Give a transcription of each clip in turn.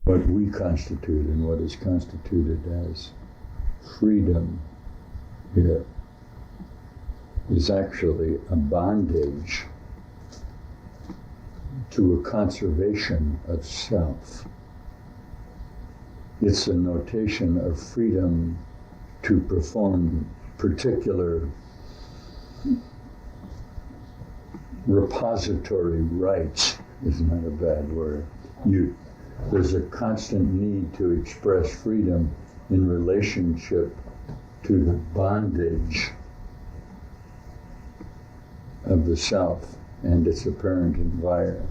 what we constitute and what is constituted as freedom here is actually a bondage to a conservation of self. It's a notation of freedom to perform particular repository rights. Is not a bad word. There's a constant need to express freedom in relationship to the bondage of the self and its apparent environment.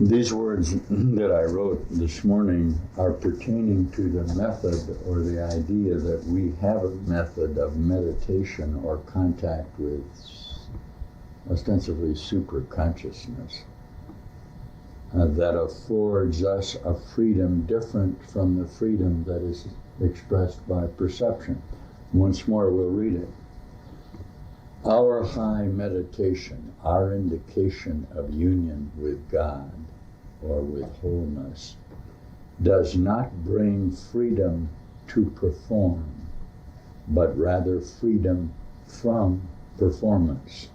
These words that I wrote this morning are pertaining to the method or the idea that we have a method of meditation or contact with ostensibly superconsciousness that affords us a freedom different from the freedom that is expressed by perception. Once more, we'll read it. Our high meditation, our indication of union with God or with wholeness, does not bring freedom to perform, but rather freedom from performance.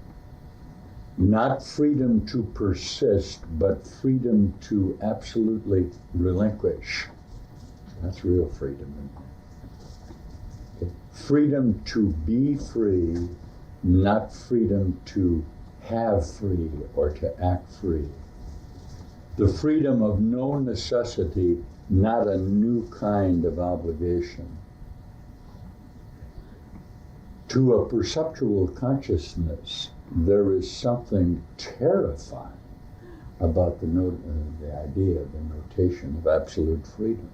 Not freedom to persist, but freedom to absolutely relinquish. That's real freedom. Okay. Freedom to be free, not freedom to have free or to act free. The freedom of no necessity, not a new kind of obligation. To a perceptual consciousness, there is something terrifying about the idea, the notation of absolute freedom.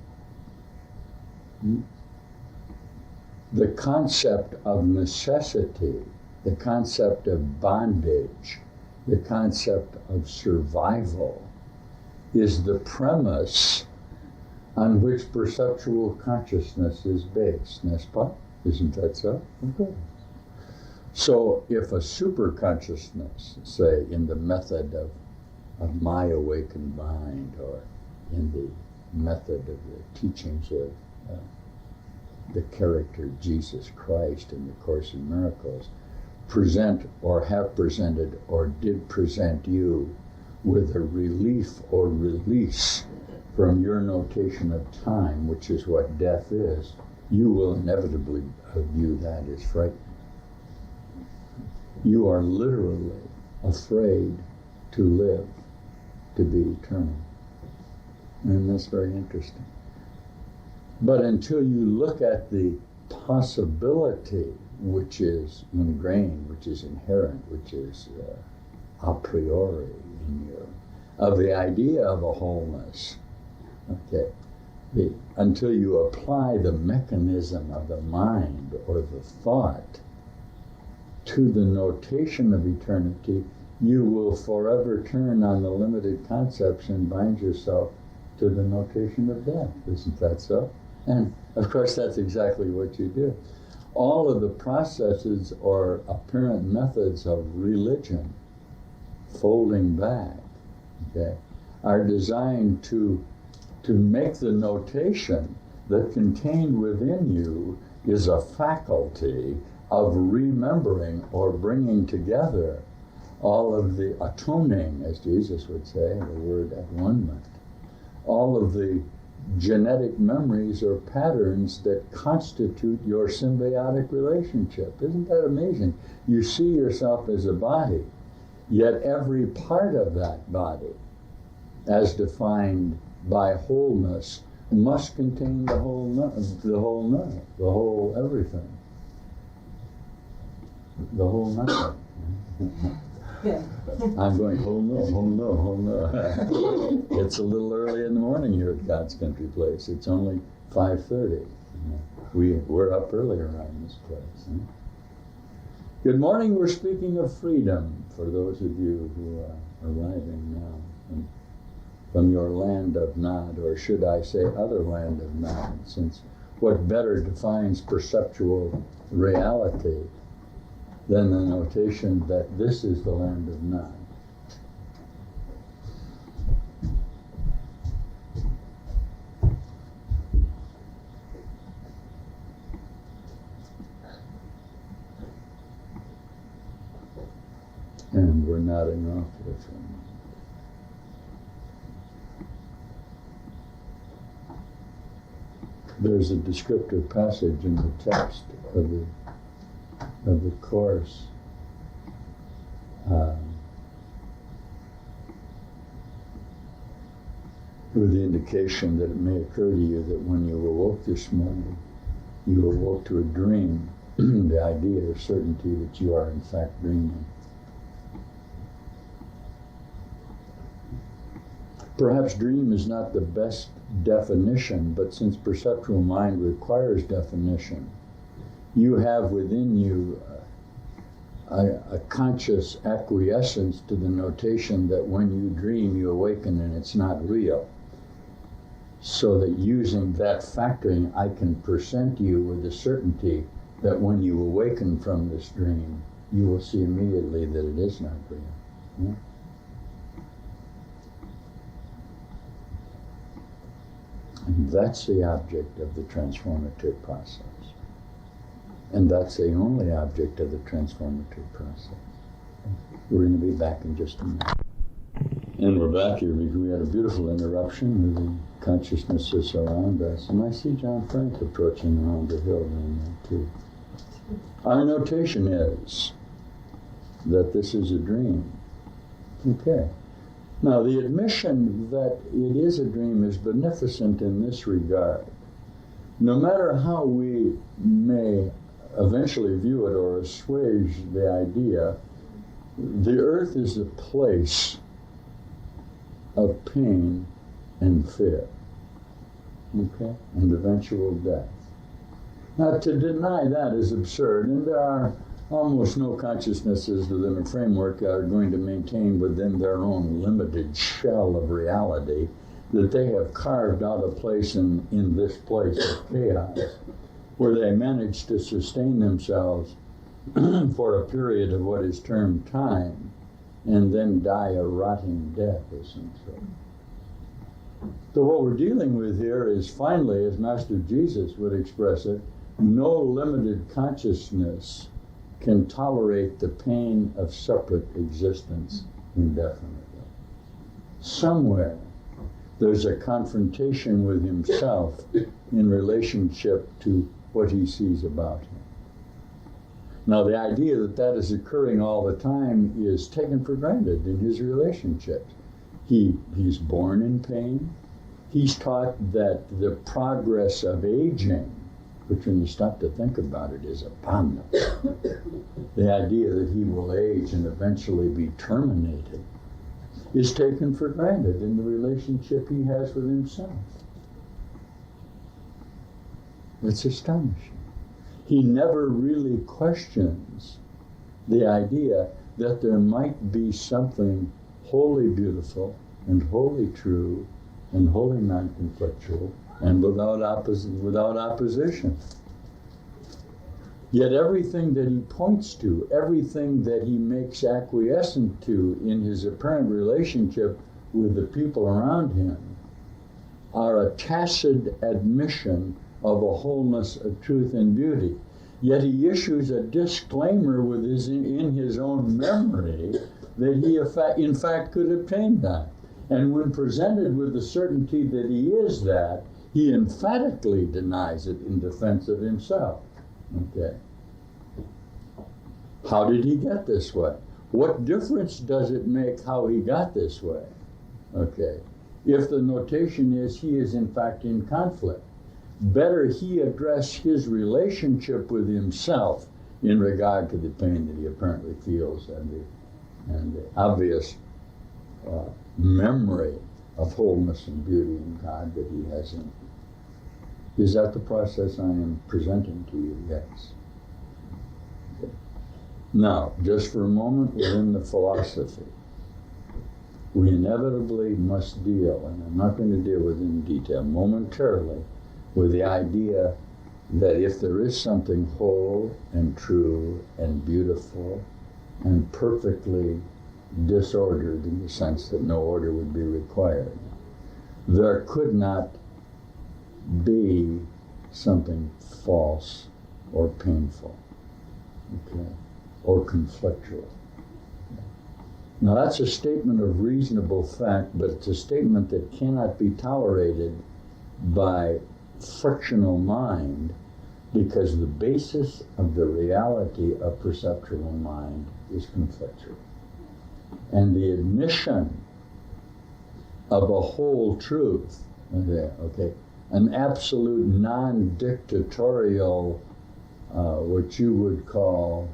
The concept of necessity, the concept of bondage, the concept of survival is the premise on which perceptual consciousness is based, n'est-ce pas? Isn't that so? Okay. So if a super consciousness, say in the method of my awakened mind or in the method of the teachings of the character Jesus Christ in the Course in Miracles, present or have presented or did present you with a relief or release from your notation of time, which is what death is, you will inevitably view that as frightening. You are literally afraid to live, to be eternal. And that's very interesting. But until you look at the possibility which is ingrained, which is inherent, which is a priori in you, of the idea of a wholeness, okay, until you apply the mechanism of the mind or the thought to the notation of eternity, you will forever turn on the limited concepts and bind yourself to the notation of death. Isn't that so? And of course, that's exactly what you do. All of the processes or apparent methods of religion, folding back, okay, are designed to make the notation that contained within you is a faculty of remembering or bringing together all of the atoning, as Jesus would say, the word at-one-ment, all of the genetic memories or patterns that constitute your symbiotic relationship. Isn't that amazing? You see yourself as a body, yet every part of that body, as defined by wholeness, must contain the whole everything. The whole nothing. Yeah. I'm going, whole no. It's a little early in the morning here at God's Country Place. It's only 5:30. We're up early around this place. Good morning. We're speaking of freedom for those of you who are arriving now from your land of Nod, or should I say other land of Nod, since what better defines perceptual reality than the notation that this is the land of Nod. nodding off there for a moment. There's a descriptive passage in the text of the course with the indication that it may occur to you that when you awoke this morning, you awoke to a dream, the idea or certainty that you are in fact dreaming. Perhaps dream is not the best definition, but since perceptual mind requires definition, you have within you a conscious acquiescence to the notation that when you dream, you awaken and it's not real. So that using that factoring, I can present you with the certainty that when you awaken from this dream, you will see immediately that it is not real. Yeah? And that's the object of the transformative process. And that's the only object of the transformative process. We're going to be back in just a minute. And we're back here because we had a beautiful interruption with the consciousnesses around us. And I see John Frank approaching around the hill down there too. Our notation is that this is a dream. Okay. Now, the admission that it is a dream is beneficent in this regard. No matter how we may eventually view it or assuage the idea, the earth is a place of pain and fear, okay, and eventual death. Now, to deny that is absurd, and there are almost no consciousnesses within a framework are going to maintain within their own limited shell of reality that they have carved out a place in this place of chaos where they manage to sustain themselves for a period of what is termed time and then die a rotting death, essentially. So what we're dealing with here is finally, as Master Jesus would express it, no limited consciousness can tolerate the pain of separate existence indefinitely. Somewhere there's a confrontation with himself in relationship to what he sees about him. Now, the idea that that is occurring all the time is taken for granted in his relationships. He's born in pain. He's taught that the progress of aging, which when you stop to think about it is abominable. The idea that he will age and eventually be terminated is taken for granted in the relationship he has with himself. It's astonishing. He never really questions the idea that there might be something wholly beautiful and wholly true and wholly non-conflictual and without opposition. Yet everything that he points to, everything that he makes acquiescent to in his apparent relationship with the people around him are a tacit admission of a wholeness of truth and beauty. Yet he issues a disclaimer in his own memory that he in fact could obtain that. And when presented with the certainty that he is that, he emphatically denies it in defense of himself. Okay. How did he get this way? What difference does it make how he got this way? Okay. If the notation is he is in fact in conflict, better he address his relationship with himself in regard to the pain that he apparently feels and the obvious memory of wholeness and beauty in God that he has in. Is that the process I am presenting to you? Yes. Okay. Now, just for a moment within the philosophy, we inevitably must deal, and I'm not going to deal with it in detail, momentarily, with the idea that if there is something whole and true and beautiful and perfectly disordered in the sense that no order would be required, there could not be something false or painful, okay, or conflictual. Now that's a statement of reasonable fact, but it's a statement that cannot be tolerated by frictional mind, because the basis of the reality of perceptual mind is conflictual. And the admission of a whole truth, okay, an absolute non-dictatorial, what you would call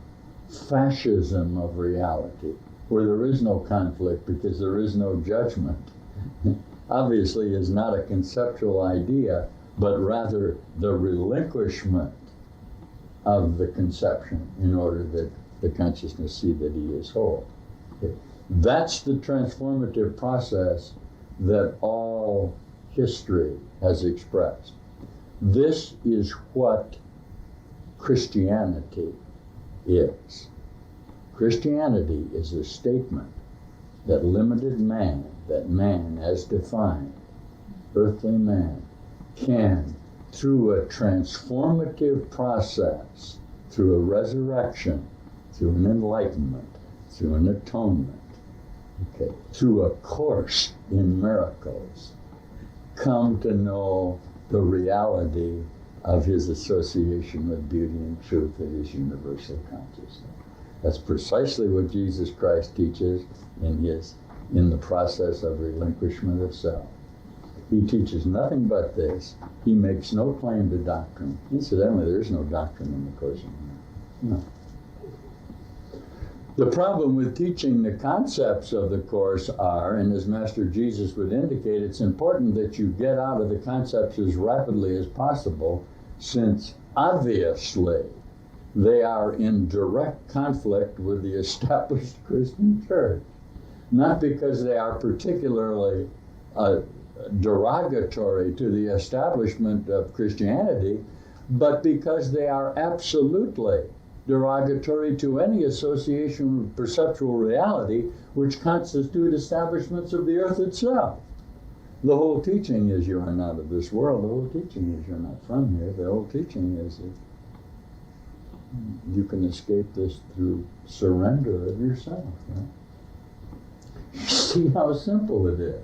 fascism of reality, where there is no conflict because there is no judgment, obviously is not a conceptual idea, but rather the relinquishment of the conception in order that the consciousness see that he is whole. Okay. That's the transformative process that all history has expressed. This is what Christianity is. Christianity is a statement that limited man, that man as defined, earthly man, can, through a transformative process, through a resurrection, through an enlightenment, through an atonement, okay, through a course in miracles, come to know the reality of his association with beauty and truth that is universal consciousness. That's precisely what Jesus Christ teaches in the process of relinquishment of self. He teaches nothing but this. He makes no claim to doctrine. Incidentally, there is no doctrine in the Course in Miracles. No. The problem with teaching the concepts of the Course are, and as Master Jesus would indicate, it's important that you get out of the concepts as rapidly as possible, since obviously they are in direct conflict with the established Christian Church. Not because they are particularly derogatory to the establishment of Christianity, but because they are absolutely derogatory to any association with perceptual reality which constitute establishments of the earth itself. The whole teaching is you are not of this world. The whole teaching is you're not from here. The whole teaching is that you can escape this through surrender of yourself. Right? See how simple it is.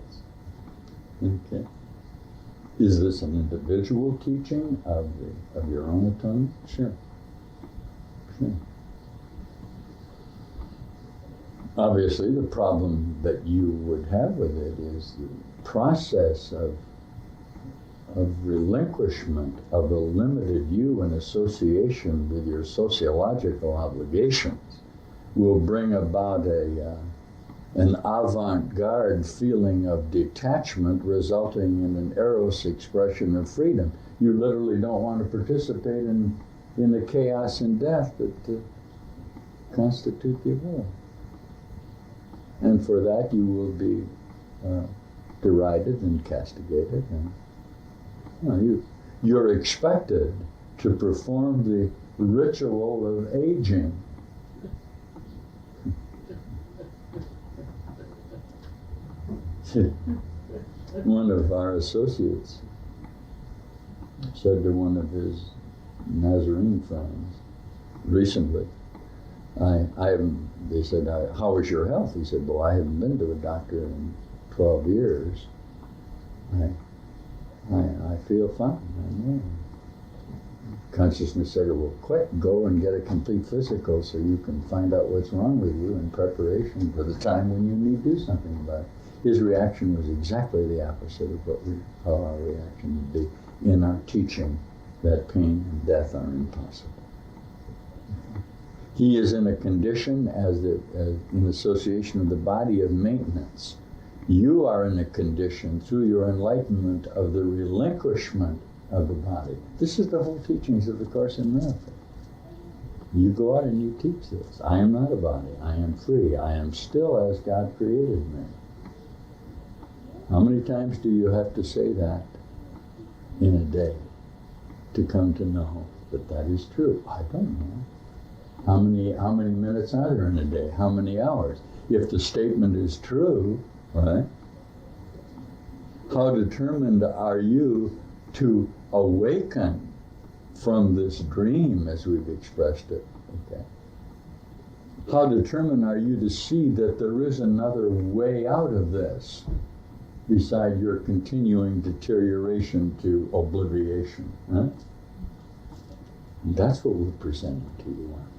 Okay. Is this an individual teaching of your own atonement? Sure. Sure. Obviously, the problem that you would have with it is the process of relinquishment of the limited you in association with your sociological obligations will bring about an avant-garde feeling of detachment resulting in an eros expression of freedom. You literally don't want to participate in the chaos and death that constitute the world. And for that you will be derided and castigated. And you're expected to perform the ritual of aging. One of our associates said to one of his Nazarene friends recently, they said, how is your health? He said, well, I haven't been to a doctor in 12 years. I feel fine. Consciousness said, well, quick, go and get a complete physical so you can find out what's wrong with you in preparation for the time when you need to do something about it. His reaction was exactly the opposite of how our reaction would be in our teaching that pain and death are impossible. He is in a condition as in association with the body of maintenance. You are in a condition through your enlightenment of the relinquishment of the body. This is the whole teachings of the Course in Miracles. You go out and you teach this. I am not a body. I am free. I am still as God created me. How many times do you have to say that in a day to come to know that that is true? I don't know. How many minutes are there in a day? How many hours? If the statement is true, right? How determined are you to awaken from this dream as we've expressed it? Okay. How determined are you to see that there is another way out of this beside your continuing deterioration to obliviation? Huh? That's what we're presenting to you, aren't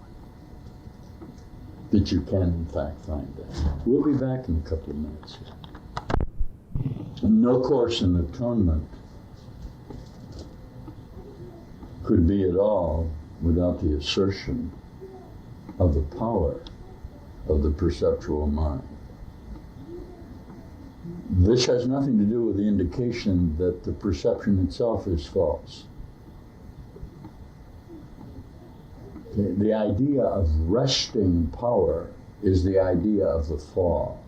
we? That you can, in fact, find that. We'll be back in a couple of minutes here. No course in atonement could be at all without the assertion of the power of the perceptual mind. This has nothing to do with the indication that the perception itself is false. Okay. The idea of resting power is the idea of the fall,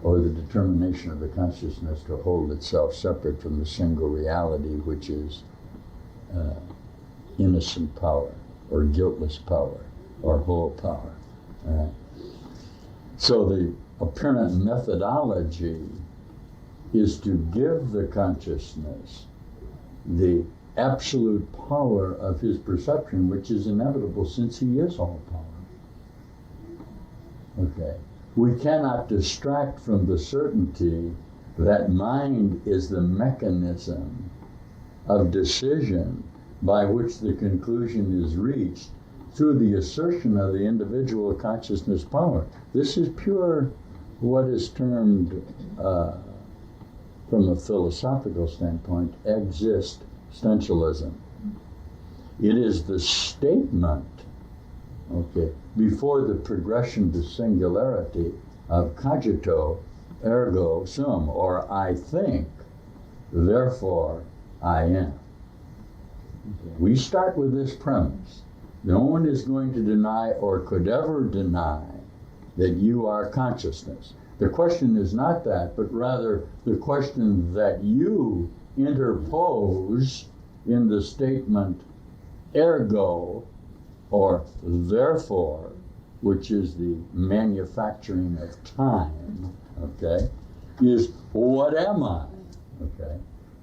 or the determination of the consciousness to hold itself separate from the single reality, which is innocent power, or guiltless power, or whole power. So the apparent methodology is to give the consciousness the absolute power of his perception, which is inevitable since he is all power. Okay. We cannot distract from the certainty that mind is the mechanism of decision by which the conclusion is reached through the assertion of the individual consciousness power. This is pure, what is termed, from a philosophical standpoint, existentialism. It is the statement, okay, before the progression to singularity of cogito ergo sum, or I think, therefore I am. Okay. We start with this premise. No one is going to deny or could ever deny that you are consciousness. The question is not that, but rather the question that you interpose in the statement ergo, or therefore, which is the manufacturing of time, okay, is what am I, okay?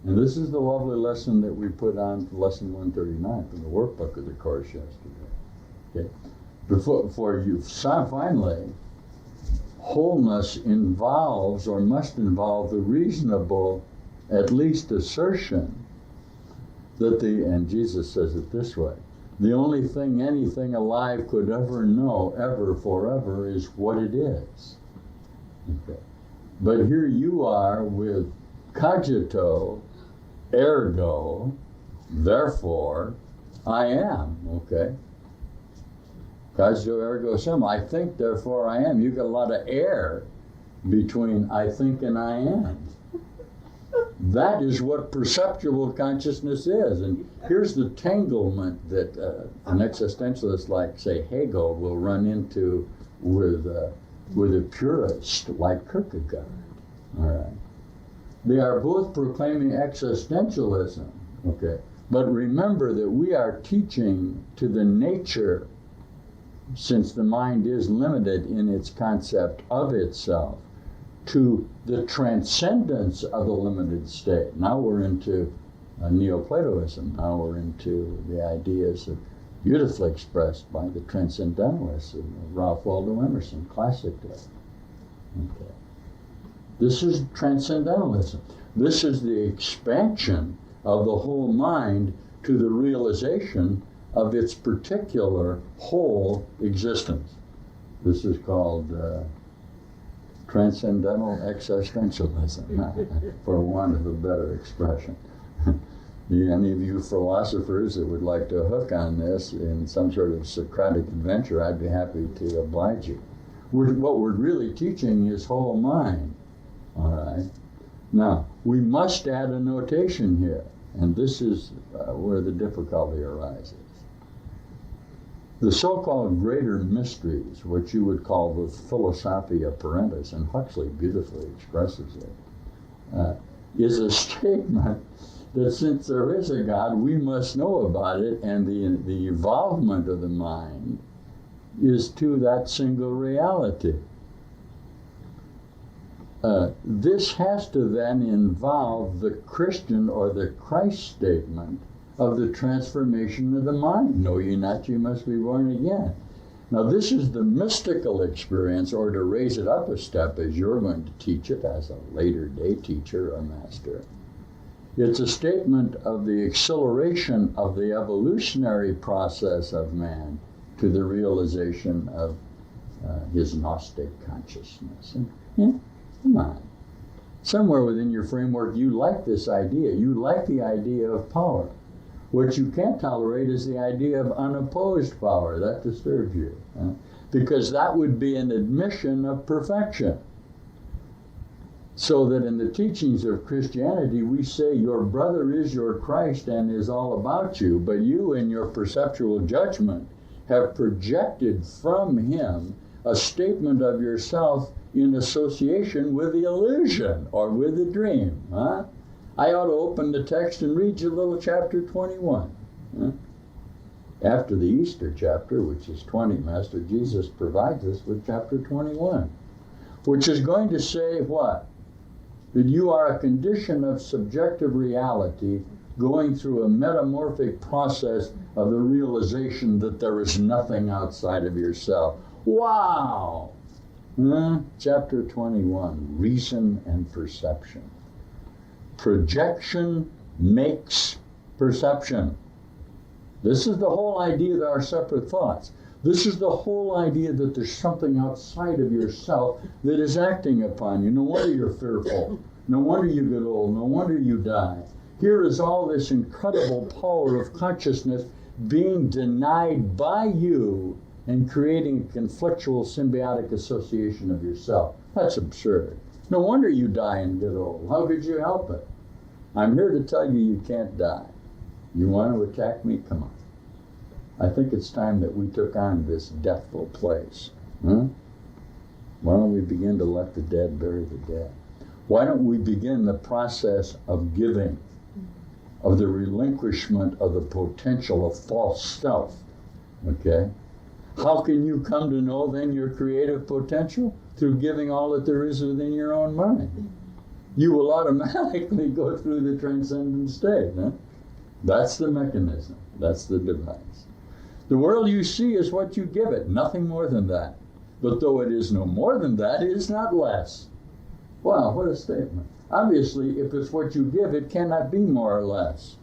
And this is the lovely lesson that we put on for lesson 139 from the workbook of the course yesterday, okay? Before you, finally, wholeness involves, or must involve, the reasonable, at least assertion that and Jesus says it this way, the only thing anything alive could ever know, ever, forever, is what it is. Okay. But here you are with cogito, ergo, therefore, I am, okay? Cogito, ergo, sum, I think, therefore, I am. You got a lot of air between I think and I am. That is what perceptual consciousness is. And here's the tanglement that an existentialist like, say, Hegel will run into with a purist like Kierkegaard. All right. They are both proclaiming existentialism, okay? But remember that we are teaching to the nature, since the mind is limited in its concept of itself, to the transcendence of the limited state. Now we're into Neoplatoism. Now we're into the ideas of, beautifully expressed by the transcendentalists of Ralph Waldo Emerson, classically. Okay. This is transcendentalism. This is the expansion of the whole mind to the realization of its particular whole existence. This is called transcendental existentialism, for want of a better expression. Any of you philosophers that would like to hook on this in some sort of Socratic adventure, I'd be happy to oblige you. What we're really teaching is whole mind, all right? Now, we must add a notation here, and this is where the difficulty arises. The so-called greater mysteries, what you would call the Philosophia Parentis, and Huxley beautifully expresses it, is a statement that since there is a God, we must know about it, and the evolvement of the mind is to that single reality. This has to then involve the Christian or the Christ statement of the transformation of the mind. Know ye not, you must be born again. Now this is the mystical experience, or to raise it up a step as you're going to teach it as a later day teacher or master. It's a statement of the acceleration of the evolutionary process of man to the realization of his Gnostic consciousness. And, come on. Somewhere within your framework, you like this idea. You like the idea of power. What you can't tolerate is the idea of unopposed power. That disturbs you. Because that would be an admission of perfection. So that in the teachings of Christianity, we say your brother is your Christ and is all about you, but you in your perceptual judgment have projected from him a statement of yourself in association with the illusion or with the dream. I ought to open the text and read you a little chapter 21. After the Easter chapter, which is 20, Master Jesus provides us with chapter 21, which is going to say what? That you are a condition of subjective reality going through a metamorphic process of the realization that there is nothing outside of yourself. Wow! Chapter 21, Reason and Perception. Projection makes perception. This is the whole idea that are separate thoughts. This is the whole idea that there's something outside of yourself that is acting upon you. No wonder you're fearful. No wonder you get old. No wonder you die. Here is all this incredible power of consciousness being denied by you and creating a conflictual symbiotic association of yourself. That's absurd. No wonder you die and get old. How could you help it? I'm here to tell you you can't die. You want to attack me? Come on. I think it's time that we took on this deathful place. Why don't we begin to let the dead bury the dead? Why don't we begin the process of giving, of the relinquishment of the potential of false self, okay? How can you come to know then your creative potential? Through giving all that there is within your own mind. You will automatically go through the transcendent state. That's the mechanism. That's the device. The world you see is what you give it, nothing more than that. But though it is no more than that, it is not less. Wow, what a statement. Obviously, if it's what you give, it cannot be more or less.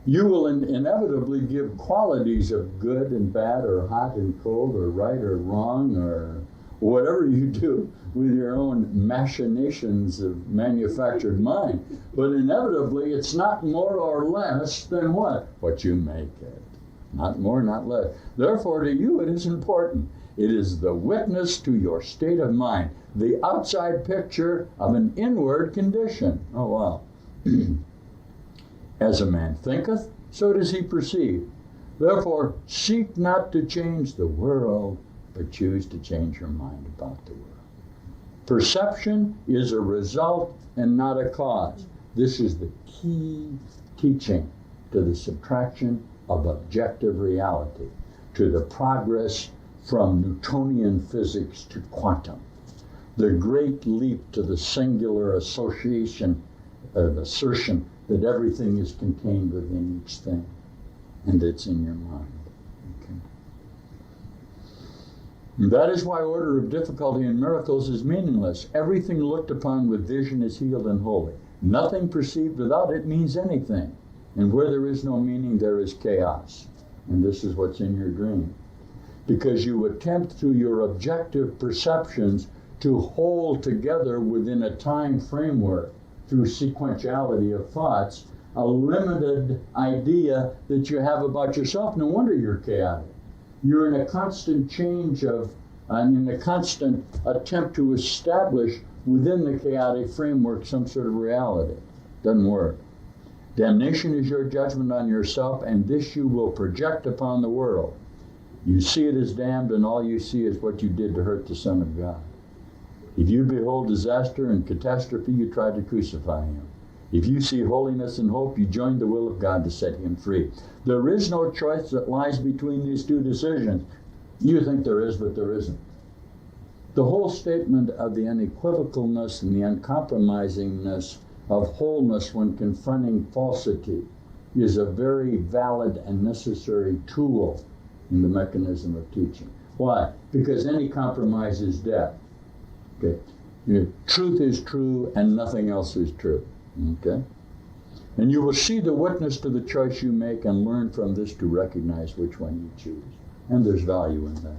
You will inevitably give qualities of good and bad, or hot and cold, or right or wrong, or whatever you do with your own machinations of manufactured mind. But inevitably, it's not more or less than what? What you make it. Not more, not less. Therefore, to you, it is important. It is the witness to your state of mind, the outside picture of an inward condition. Oh, wow. As a man thinketh, so does he perceive. Therefore, seek not to change the world, but choose to change your mind about the world. Perception is a result and not a cause. This is the key teaching to the subtraction of objective reality, to the progress from Newtonian physics to quantum, the great leap to the singular association, assertion that everything is contained within each thing, and it's in your mind. Okay. That is why order of difficulty in miracles is meaningless. Everything looked upon with vision is healed and holy. Nothing perceived without it means anything. And where there is no meaning, there is chaos. And this is what's in your dream. Because you attempt through your objective perceptions to hold together within a time framework, through sequentiality of thoughts, a limited idea that you have about yourself. No wonder you're chaotic. You're in a constant change of, in a constant attempt to establish within the chaotic framework some sort of reality. Doesn't work. Damnation is your judgment on yourself, and this you will project upon the world. You see it as damned, and all you see is what you did to hurt the Son of God. If you behold disaster and catastrophe, you try to crucify him. If you see holiness and hope, you join the will of God to set him free. There is no choice that lies between these two decisions. You think there is, but there isn't. The whole statement of the unequivocalness and the uncompromisingness of wholeness when confronting falsity is a very valid and necessary tool in the mechanism of teaching. Why? Because any compromise is death. Okay? Truth is true and nothing else is true. Okay? And you will see the witness to the choice you make and learn from this to recognize which one you choose. And there's value in that.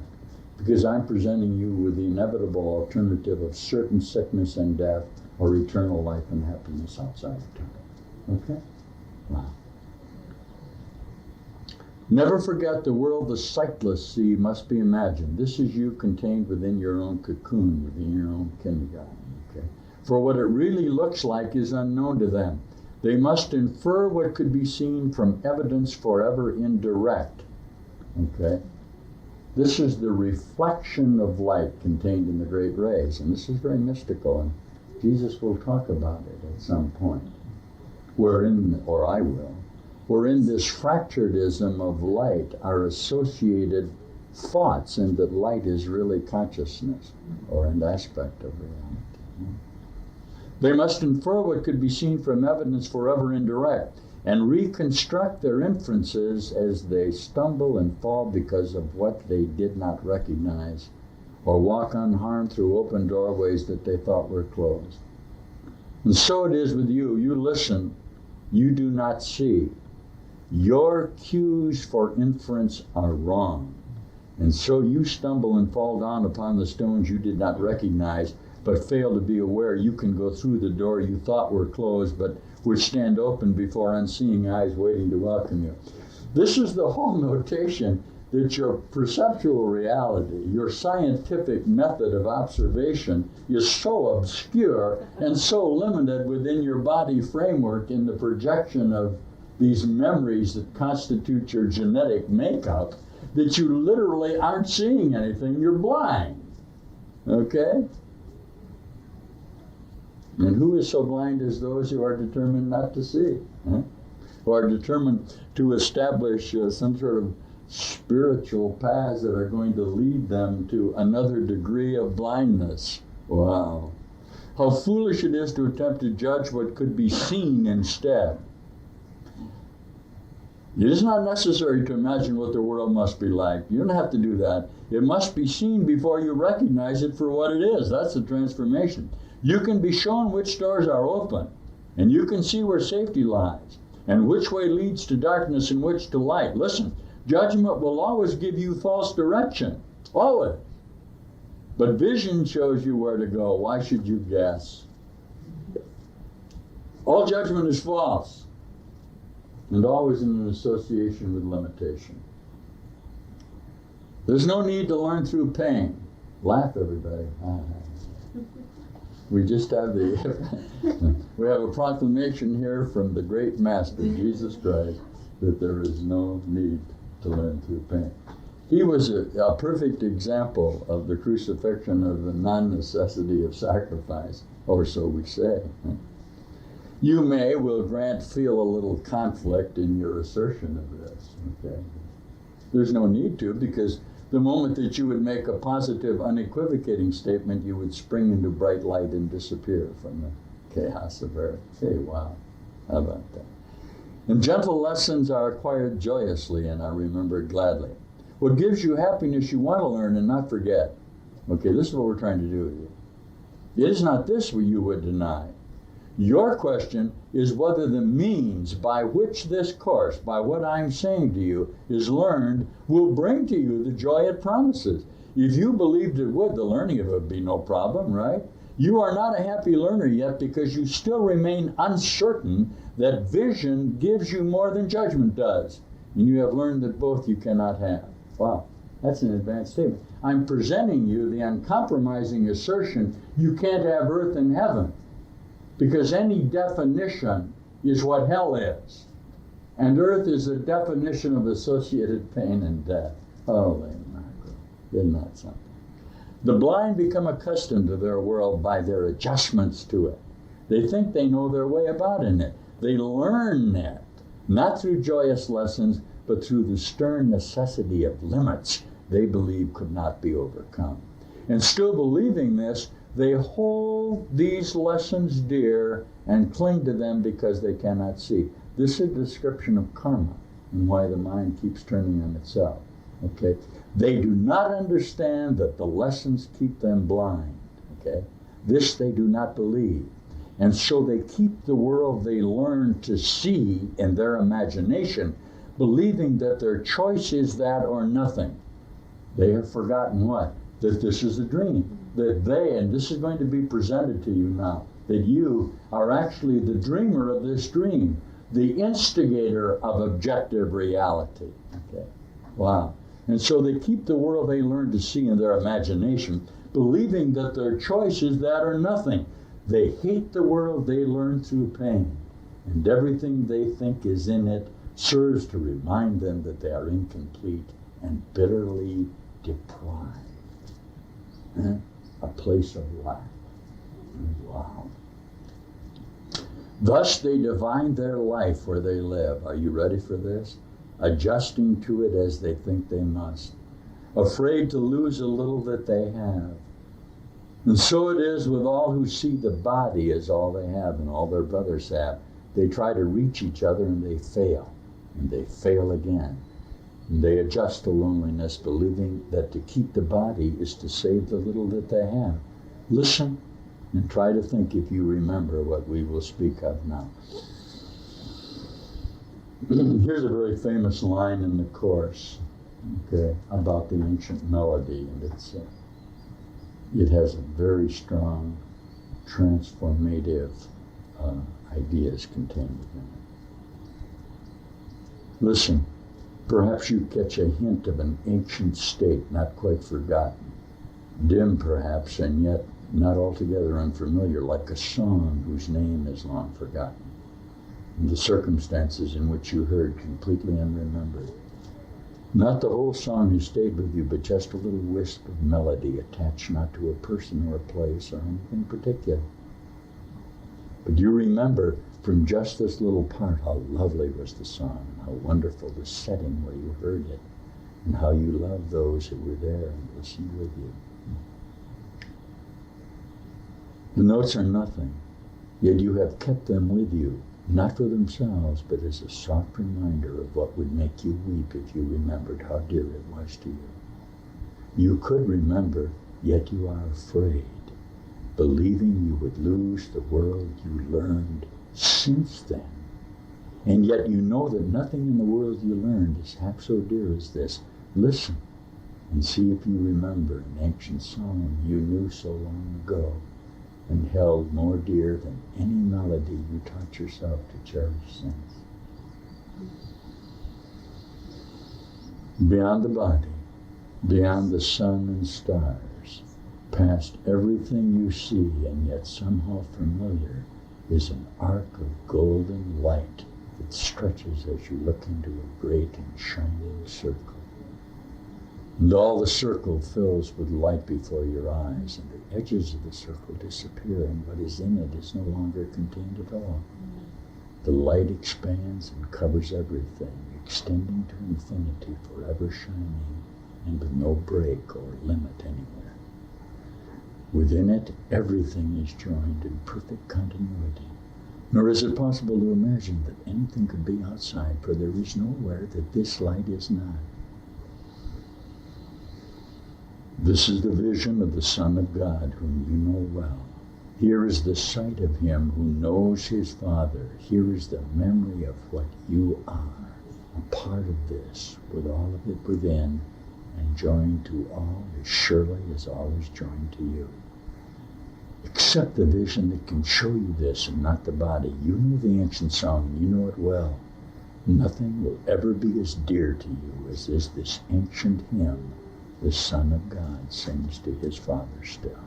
Because I'm presenting you with the inevitable alternative of certain sickness and death or eternal life and happiness outside of time. Okay? Wow. Never forget the world the sightless see must be imagined. This is you contained within your own cocoon, within your own kindergarten. Okay? For what it really looks like is unknown to them. They must infer what could be seen from evidence forever indirect. Okay? This is the reflection of light contained in the great rays. And this is very mystical, and Jesus will talk about it at some point. Or I will. Wherein this fracturedism of light are associated thoughts, and that light is really consciousness, or an aspect of reality. They must infer what could be seen from evidence forever indirect, and reconstruct their inferences as they stumble and fall because of what they did not recognize, or walk unharmed through open doorways that they thought were closed. And so it is with you. You listen, you do not see. Your cues for inference are wrong. And so you stumble and fall down upon the stones you did not recognize, but fail to be aware you can go through the door you thought were closed, but which stand open before unseeing eyes waiting to welcome you. This is the whole notation that your perceptual reality, your scientific method of observation, is so obscure and so limited within your body framework in the projection of these memories that constitute your genetic makeup that you literally aren't seeing anything. You're blind. Okay? And who is so blind as those who are determined not to see? Who are determined to establish some sort of spiritual paths that are going to lead them to another degree of blindness. Wow. How foolish it is to attempt to judge what could be seen instead. It is not necessary to imagine what the world must be like. You don't have to do that. It must be seen before you recognize it for what it is. That's the transformation. You can be shown which doors are open, and you can see where safety lies, and which way leads to darkness and which to light. Listen, judgment will always give you false direction. Always. But vision shows you where to go. Why should you guess? All judgment is false, and always in an association with limitation. There's no need to learn through pain. Laugh, everybody. We just have we have a proclamation here from the great Master, Jesus Christ, that there is no need to learn through pain. He was a perfect example of the crucifixion of the non-necessity of sacrifice, or so we say. You will grant, feel a little conflict in your assertion of this. Okay? There's no need to, because the moment that you would make a positive, unequivocating statement, you would spring into bright light and disappear from the chaos of earth. Hey, wow. How about that? And gentle lessons are acquired joyously and are remembered gladly. What gives you happiness you want to learn and not forget. Okay, this is what we're trying to do with you. It is not this what you would deny. Your question is whether the means by which this course, by what I'm saying to you, is learned, will bring to you the joy it promises. If you believed it would, the learning of it would be no problem, right? You are not a happy learner yet because you still remain uncertain that vision gives you more than judgment does. And you have learned that both you cannot have. Wow, that's an advanced statement. I'm presenting you the uncompromising assertion you can't have earth and heaven. Because any definition is what hell is. And earth is a definition of associated pain and death. Holy mackerel. Isn't that something? The blind become accustomed to their world by their adjustments to it. They think they know their way about in it. They learn it, not through joyous lessons, but through the stern necessity of limits they believe could not be overcome. And still believing this, they hold these lessons dear and cling to them because they cannot see. This is a description of karma and why the mind keeps turning on itself. Okay? They do not understand that the lessons keep them blind. Okay? This they do not believe. And so they keep the world they learn to see in their imagination, believing that their choice is that or nothing. They have forgotten what? That this is a dream. That they, and this is going to be presented to you now, that you are actually the dreamer of this dream, the instigator of objective reality. Okay? Wow. And so they keep the world they learn to see in their imagination, believing that their choice is that or nothing. They hate the world they learn through pain, and everything they think is in it serves to remind them that they are incomplete and bitterly deprived. A place of lack. Wow. Thus they divine their life where they live. Are you ready for this? Adjusting to it as they think they must. Afraid to lose a little that they have. And so it is with all who see the body as all they have and all their brothers have. They try to reach each other and they fail. And they fail again. And they adjust to loneliness, believing that to keep the body is to save the little that they have. Listen and try to think if you remember what we will speak of now. Here's a very famous line in the Course, okay, about the ancient melody, and it has a very strong transformative ideas contained within it. Listen, perhaps you catch a hint of an ancient state not quite forgotten, dim perhaps, and yet not altogether unfamiliar, like a song whose name is long forgotten, and the circumstances in which you heard completely unremembered. Not the whole song has stayed with you, but just a little wisp of melody attached not to a person or a place or anything particular. But you remember from just this little part how lovely was the song, and how wonderful the setting where you heard it, and how you loved those who were there and listened with you. The notes are nothing, yet you have kept them with you, not for themselves, but as a soft reminder of what would make you weep if you remembered how dear it was to you. You could remember, yet you are afraid, believing you would lose the world you learned since then. And yet you know that nothing in the world you learned is half so dear as this. Listen and see if you remember an ancient song you knew so long ago and held more dear than any melody you taught yourself to cherish since. Beyond the body, beyond the sun and stars, past everything you see and yet somehow familiar, is an arc of golden light that stretches as you look into a great and shining circle. And all the circle fills with light before your eyes, and the edges of the circle disappear, and what is in it is no longer contained at all. The light expands and covers everything, extending to infinity, forever shining, and with no break or limit anywhere. Within it, everything is joined in perfect continuity. Nor is it possible to imagine that anything could be outside, for there is nowhere that this light is not. This is the vision of the Son of God, whom you know well. Here is the sight of him who knows his Father. Here is the memory of what you are, a part of this, with all of it within, and joined to all as surely as all is joined to you. Accept the vision that can show you this and not the body. You know the ancient song, you know it well. Nothing will ever be as dear to you as is this ancient hymn the Son of God sings to his Father still.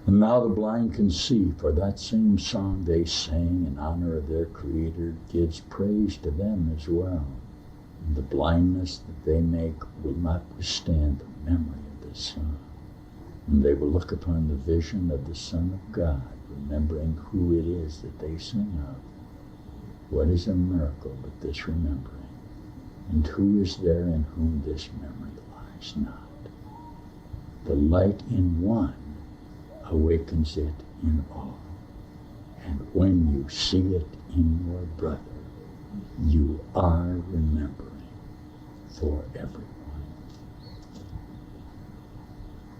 And now the blind can see, for that same song they sang in honor of their Creator gives praise to them as well. And the blindness that they make will not withstand the memory of the Son. And they will look upon the vision of the Son of God, remembering who it is that they sing of. What is a miracle but this remembering? And who is there in whom this memory lies not? The light in one awakens it in all. And when you see it in your brother, you are remembering. for everyone.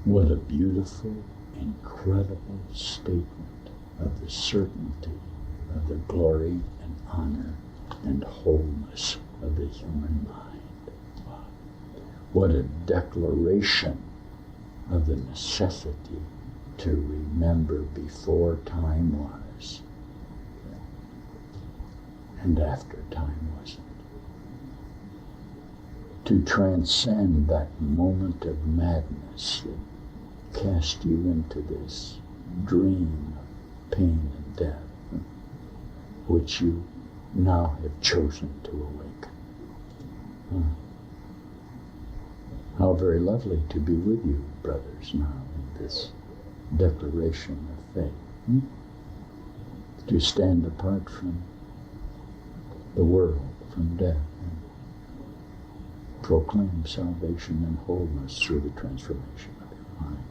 What a beautiful, incredible statement of the certainty of the glory and honor and wholeness of the human mind. Wow. What a declaration of the necessity to remember before time was and after time wasn't. To transcend that moment of madness that cast you into this dream of pain and death, which you now have chosen to awaken. How very lovely to be with you, brothers, now in this declaration of faith. To stand apart from the world, from death, and proclaim salvation and wholeness through the transformation of your mind.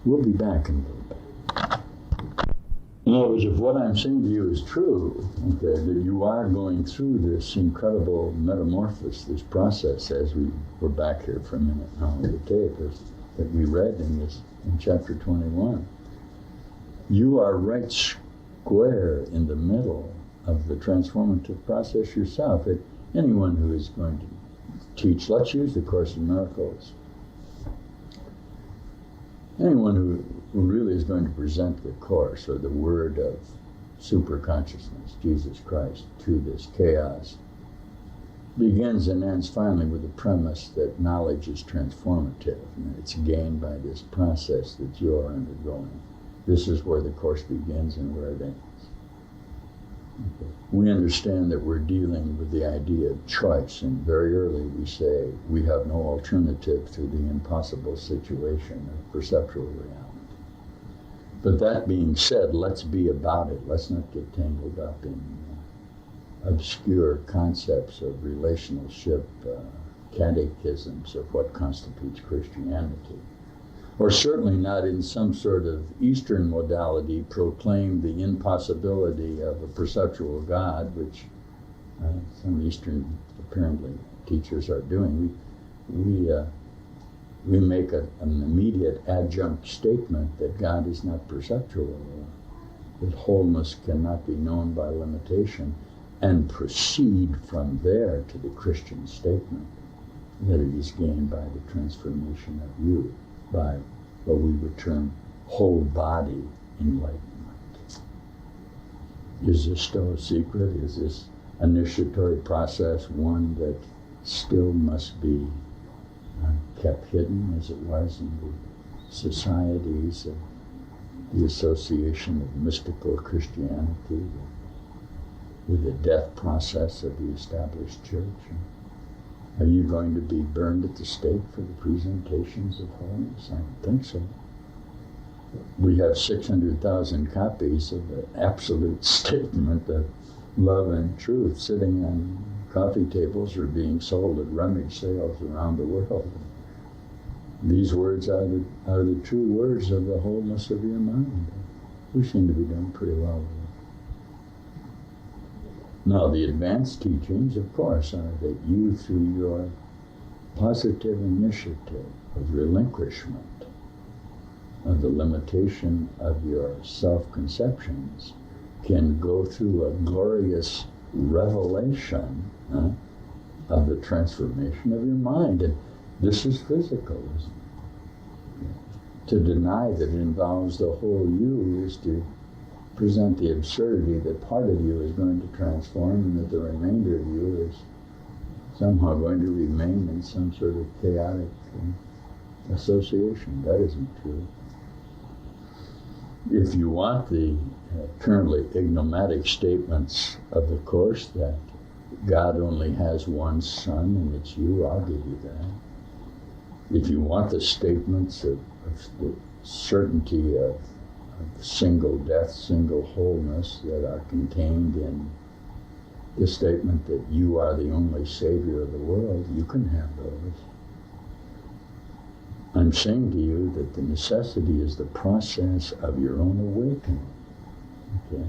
We'll be back in a little bit. In other words, if what I'm saying to you is true, okay, that you are going through this incredible metamorphosis, this process, as we were back here for a minute now on the tape, that we read in chapter 21, you are right square in the middle of the transformative process yourself. Anyone who is going to teach, let's use the Course in Miracles. Anyone who really is going to present the Course or the word of superconsciousness, Jesus Christ, to this chaos, begins and ends finally with the premise that knowledge is transformative and it's gained by this process that you are undergoing. This is where the Course begins and where it ends. Okay. We understand that we're dealing with the idea of choice, and very early we say we have no alternative to the impossible situation of perceptual reality. But that being said, let's be about it. Let's not get tangled up in obscure concepts of relationship, catechisms of what constitutes Christianity. Or certainly not in some sort of Eastern modality proclaim the impossibility of a perceptual God, which some Eastern, apparently, teachers are doing. We make an immediate adjunct statement that God is not perceptual, that wholeness cannot be known by limitation, and proceed from there to the Christian statement that it is gained by the transformation of you, by what we would term whole body enlightenment. Is this still a secret? Is this initiatory process one that still must be kept hidden as it was in the societies of the Association of Mystical Christianity with the death process of the established church? Are you going to be burned at the stake for the presentations of wholeness? I don't think so. We have 600,000 copies of the absolute statement of love and truth sitting on coffee tables or being sold at rummage sales around the world. These words are the true words of the wholeness of your mind. We seem to be doing pretty well with it. Now, the advanced teachings, of course, are that you, through your positive initiative of relinquishment of the limitation of your self-conceptions, can go through a glorious revelation of the transformation of your mind. And this is physical, isn't it? To deny that it involves the whole you is to present the absurdity that part of you is going to transform and that the remainder of you is somehow going to remain in some sort of chaotic association. That isn't true. If you want the currently ignomatic statements of the Course that God only has one Son and it's you, I'll give you that. If you want the statements of the certainty of single death, single wholeness that are contained in the statement that you are the only Savior of the world, you can have those. I'm saying to you that the necessity is the process of your own awakening. Okay?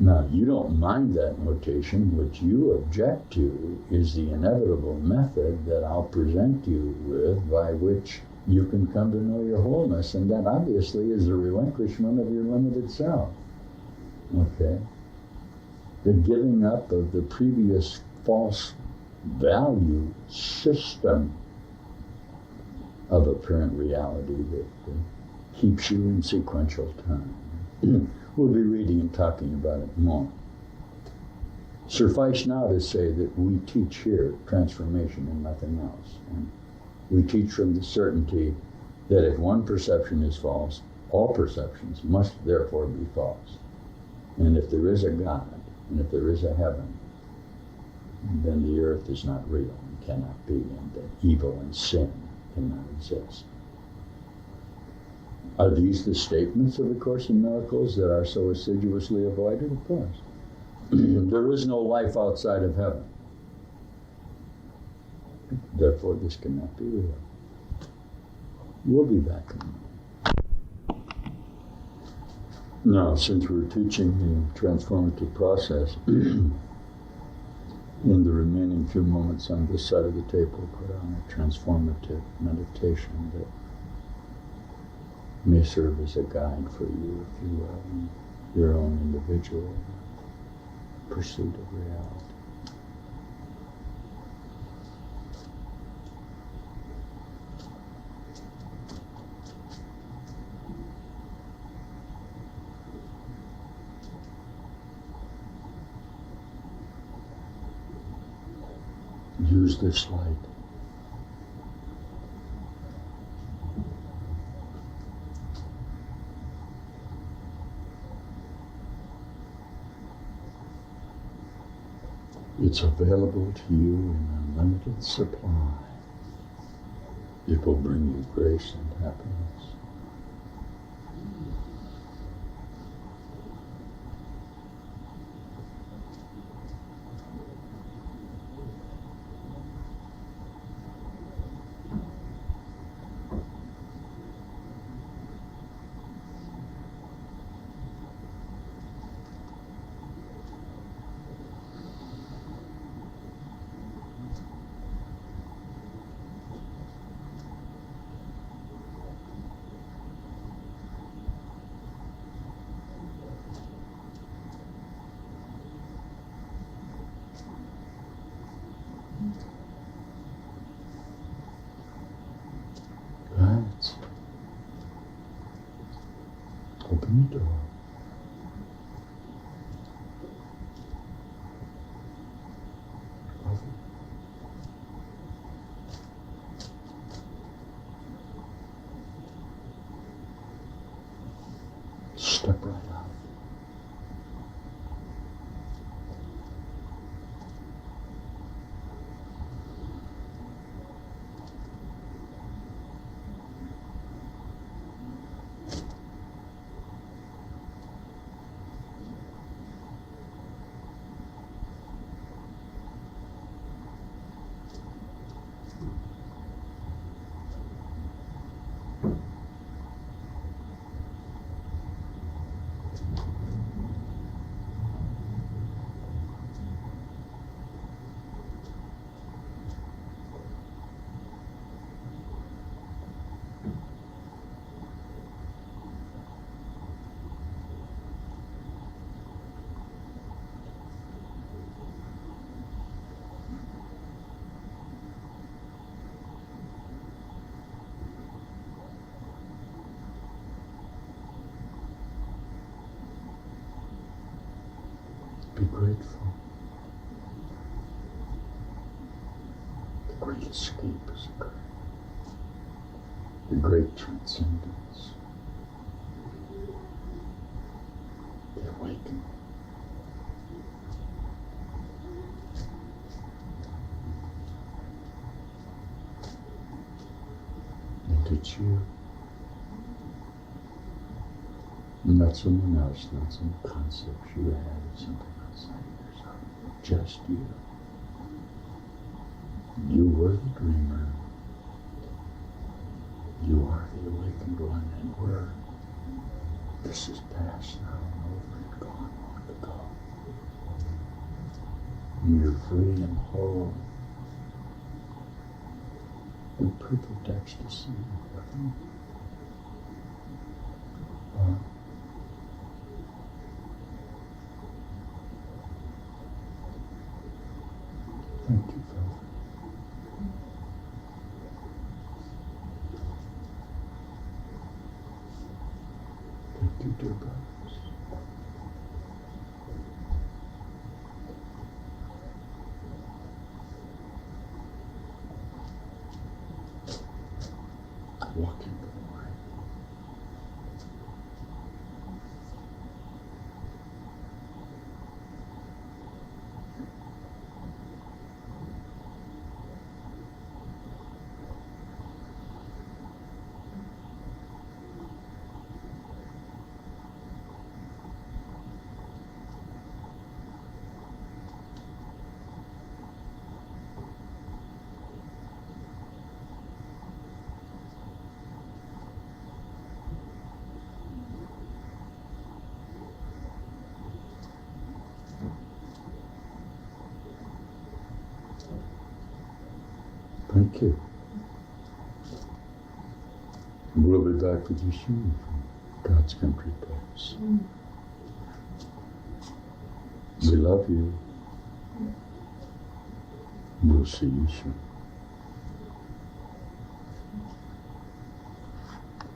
Now, you don't mind that notation. What you object to is the inevitable method that I'll present you with by which you can come to know your wholeness, and that obviously is the relinquishment of your limited self. Okay? The giving up of the previous false value system of apparent reality that keeps you in sequential time. We'll be reading and talking about it more. Suffice now to say that we teach here transformation and nothing else. And we teach from the certainty that if one perception is false, all perceptions must therefore be false. And if there is a God, and if there is a heaven, then the earth is not real and cannot be, and that evil and sin cannot exist. Are these the statements of the Course in Miracles that are so assiduously avoided? Of course. There is no life outside of heaven. Therefore, this cannot be real. We'll be back in a moment. Now, since we're teaching the transformative process, in the remaining few moments on this side of the table, put on a transformative meditation that may serve as a guide for you, if you will, in your own individual pursuit of reality. Use this light. It's available to you in unlimited supply. It will bring you grace and happiness. Right. Open the door. Step right out. Be grateful. The great escape is occurring. The great transcendence. The awakening. And it's you. Not someone else, not some concepts you have, something outside of yourself. Just you. You were the dreamer. You are the awakened one, and this is past now and over and gone long ago. and you're free and whole. In perfect ecstasy. Thank you, Father. Thank you, dear brothers. Walking the line. Thank you. We'll be back with you soon from God's country place. We love you. We'll see you soon.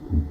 Thank you.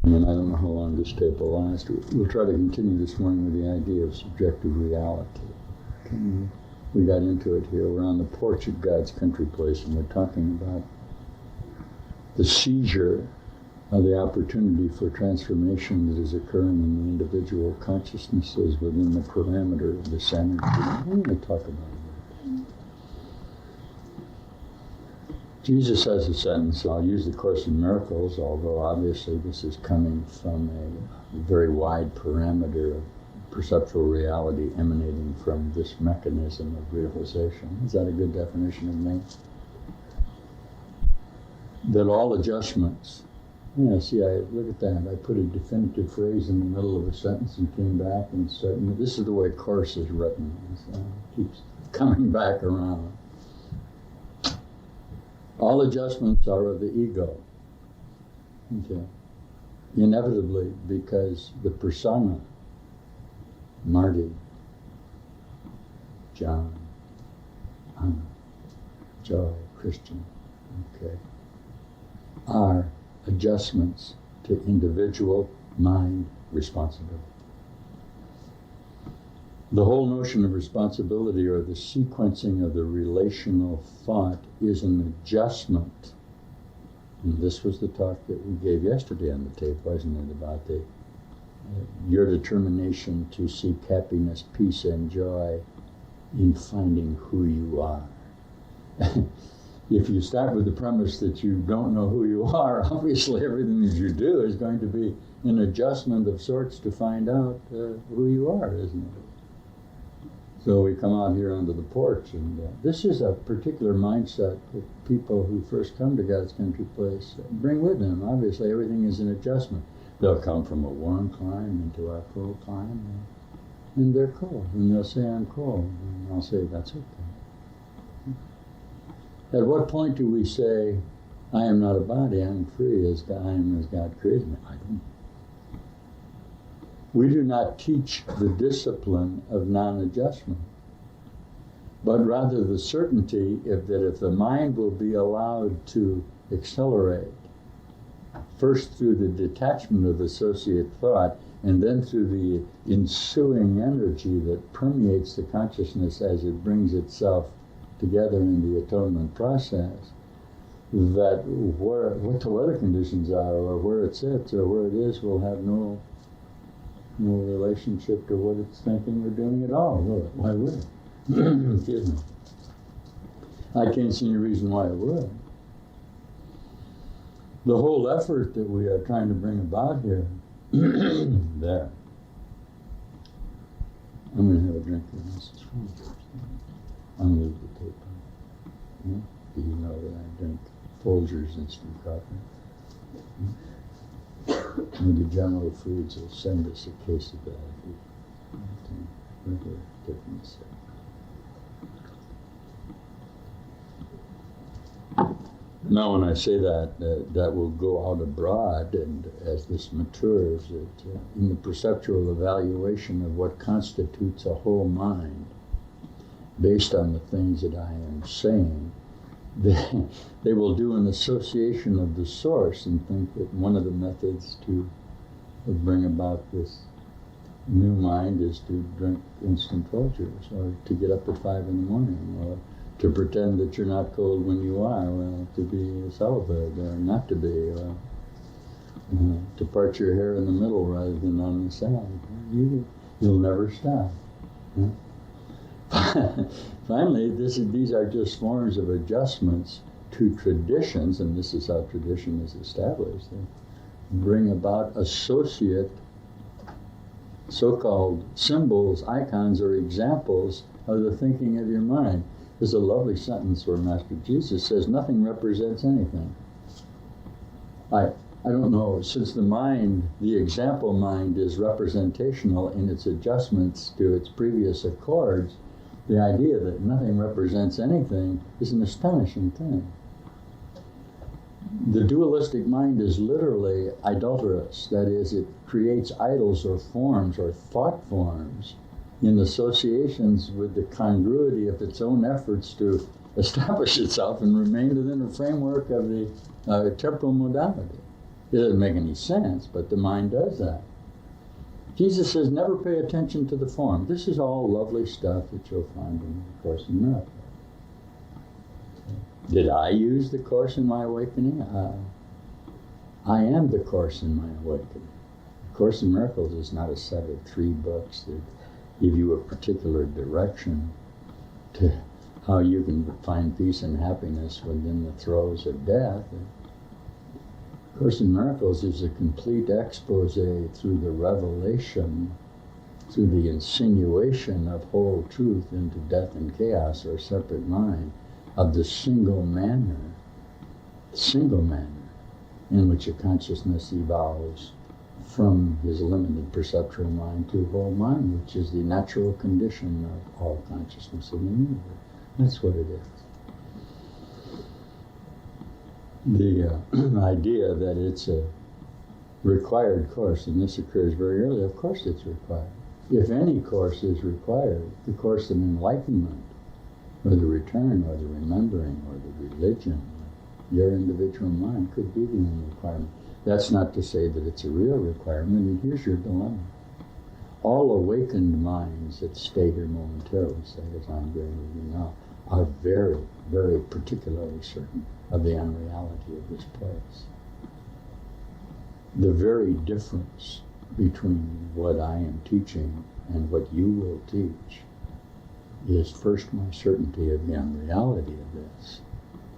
And I don't know how long this tape will last. We'll try to continue this morning with the idea of subjective reality. We got into it here. We're on the porch at God's country place, and we're talking about the seizure of the opportunity for transformation that is occurring in the individual consciousnesses within the parameter of this energy. I'm going to talk about it. Jesus has a sentence, I'll use the Course in Miracles, although obviously this is coming from a very wide parameter of perceptual reality emanating from this mechanism of realization. Is that a good definition of me? That all adjustments, see, look at that. I put a definitive phrase in the middle of a sentence and came back and said, this is the way Course is written. It keeps coming back around. All adjustments are of the ego. Okay. Inevitably, because the persona, Marty, John, Anna, Joe, Christian, okay, are adjustments to individual mind responsibility. The whole notion of responsibility, or the sequencing of the relational thought, is an adjustment. And this was the talk that we gave yesterday on the tape, wasn't it, about your determination to seek happiness, peace, and joy in finding who you are. If you start with the premise that you don't know who you are, obviously everything that you do is going to be an adjustment of sorts to find out who you are, isn't it? So we come out here onto the porch, and this is a particular mindset that people who first come to God's country place bring with them. Obviously, everything is an adjustment. They'll come from a warm climb into our cold climb, and they're cold, and they'll say, I'm cold, and I'll say, that's okay. At what point do we say, I am not a body, I'm free, I am as God created me? I don't. We do not teach the discipline of non-adjustment, but rather the certainty that if the mind will be allowed to accelerate first through the detachment of associate thought, and then through the ensuing energy that permeates the consciousness as it brings itself together in the atonement process, that what the weather conditions are, or where it sits, or where it is, will have no relationship to what it's thinking or doing at all, will it? Why would it? Excuse me. I can't see any reason why it would. The whole effort that we are trying to bring about here, there. I'm going to have a drink of this. I'm going to leave the tape on. Yeah? Do you know that I drink Folgers instant coffee? Maybe General Foods will send us a case of that. Right here, take me a second. Now, when I say that, that will go out abroad, and as this matures, in the perceptual evaluation of what constitutes a whole mind, based on the things that I am saying, they will do an association of the source and think that one of the methods to bring about this new mind is to drink instant Folgers, or to get up at 5 in the morning, or to pretend that you're not cold when you are, well, to be celibate or not to be, or to part your hair in the middle rather than on the side. You'll never stop. Finally, these are just forms of adjustments to traditions, and this is how tradition is established. They bring about associate, so-called symbols, icons, or examples of the thinking of your mind. There's a lovely sentence where Master Jesus says, nothing represents anything. I don't know, since the mind, the example mind, is representational in its adjustments to its previous accords, the idea that nothing represents anything is an astonishing thing. The dualistic mind is literally idolatrous. That is, it creates idols or forms or thought forms in associations with the congruity of its own efforts to establish itself and remain within the framework of the temporal modality. It doesn't make any sense, but the mind does that. Jesus says, never pay attention to the form. This is all lovely stuff that you'll find in the Course in Miracles. Did I use the Course in my awakening? I am the Course in my awakening. The Course in Miracles is not a set of 3 books that give you a particular direction to how you can find peace and happiness within the throes of death. The Course in Miracles is a complete expose through the revelation, through the insinuation of whole truth into death and chaos, or separate mind, of the single manner in which a consciousness evolves from his limited perceptual mind to whole mind, which is the natural condition of all consciousness in the universe. That's what it is. The idea that it's a required course, and this occurs very early, of course it's required. If any course is required, the course of enlightenment, or the return, or the remembering, or the religion, your individual mind could be the only requirement. That's not to say that it's a real requirement, and here's your dilemma. All awakened minds that stay here momentarily, say, as I'm going to do now, are very, very particularly certain of the unreality of this place. The very difference between what I am teaching and what you will teach is first my certainty of the unreality of this,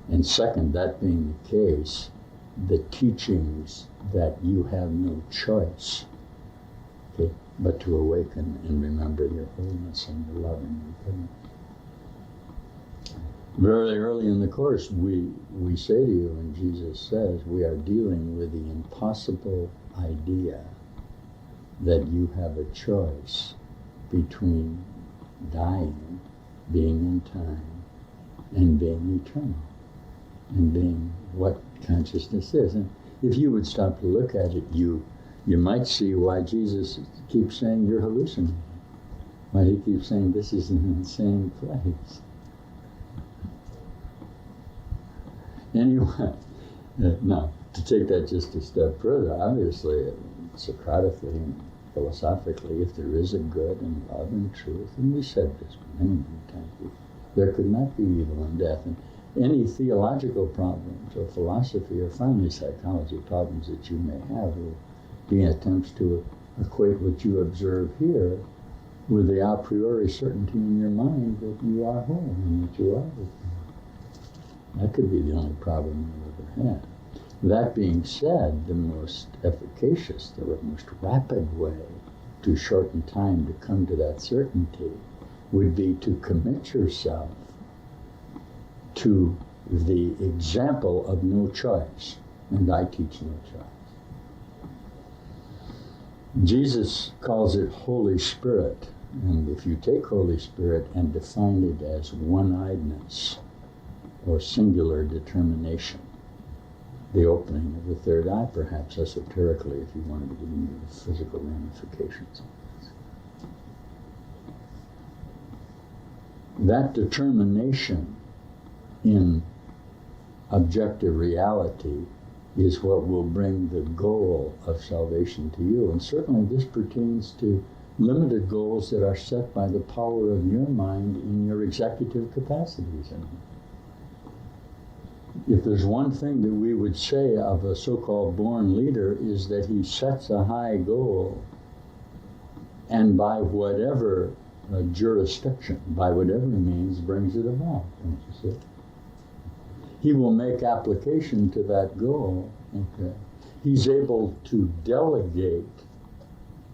and second, that being the case, the teachings that you have no choice, okay, but to awaken and remember your wholeness and your loving and goodness. Very early in the Course, we say to you, and Jesus says, we are dealing with the impossible idea that you have a choice between dying, being in time, and being eternal, and being what consciousness is. And if you would stop to look at it, you might see why Jesus keeps saying you're hallucinating, why he keeps saying this is an insane place. Anyway, now, to take that just a step further, obviously, Socratically and philosophically, if there is a good and love and truth, and we said this many, many times, there could not be evil and death. And any theological problems or philosophy or finally psychology problems that you may have will be attempts to equate what you observe here with the a priori certainty in your mind that you are whole and that you are whole. That could be the only problem you ever had. That being said, the most efficacious, the most rapid way to shorten time to come to that certainty would be to commit yourself to the example of no choice. And I teach no choice. Jesus calls it Holy Spirit. And if you take Holy Spirit and define it as one-eyedness or singular determination, the opening of the third eye, perhaps esoterically, if you wanted to get into the physical ramifications of this. That determination in objective reality is what will bring the goal of salvation to you. And certainly this pertains to limited goals that are set by the power of your mind in your executive capacities. And if there's one thing that we would say of a so-called born leader is that he sets a high goal and by whatever jurisdiction, by whatever means, brings it about, don't you see? He will make application to that goal. Okay. He's able to delegate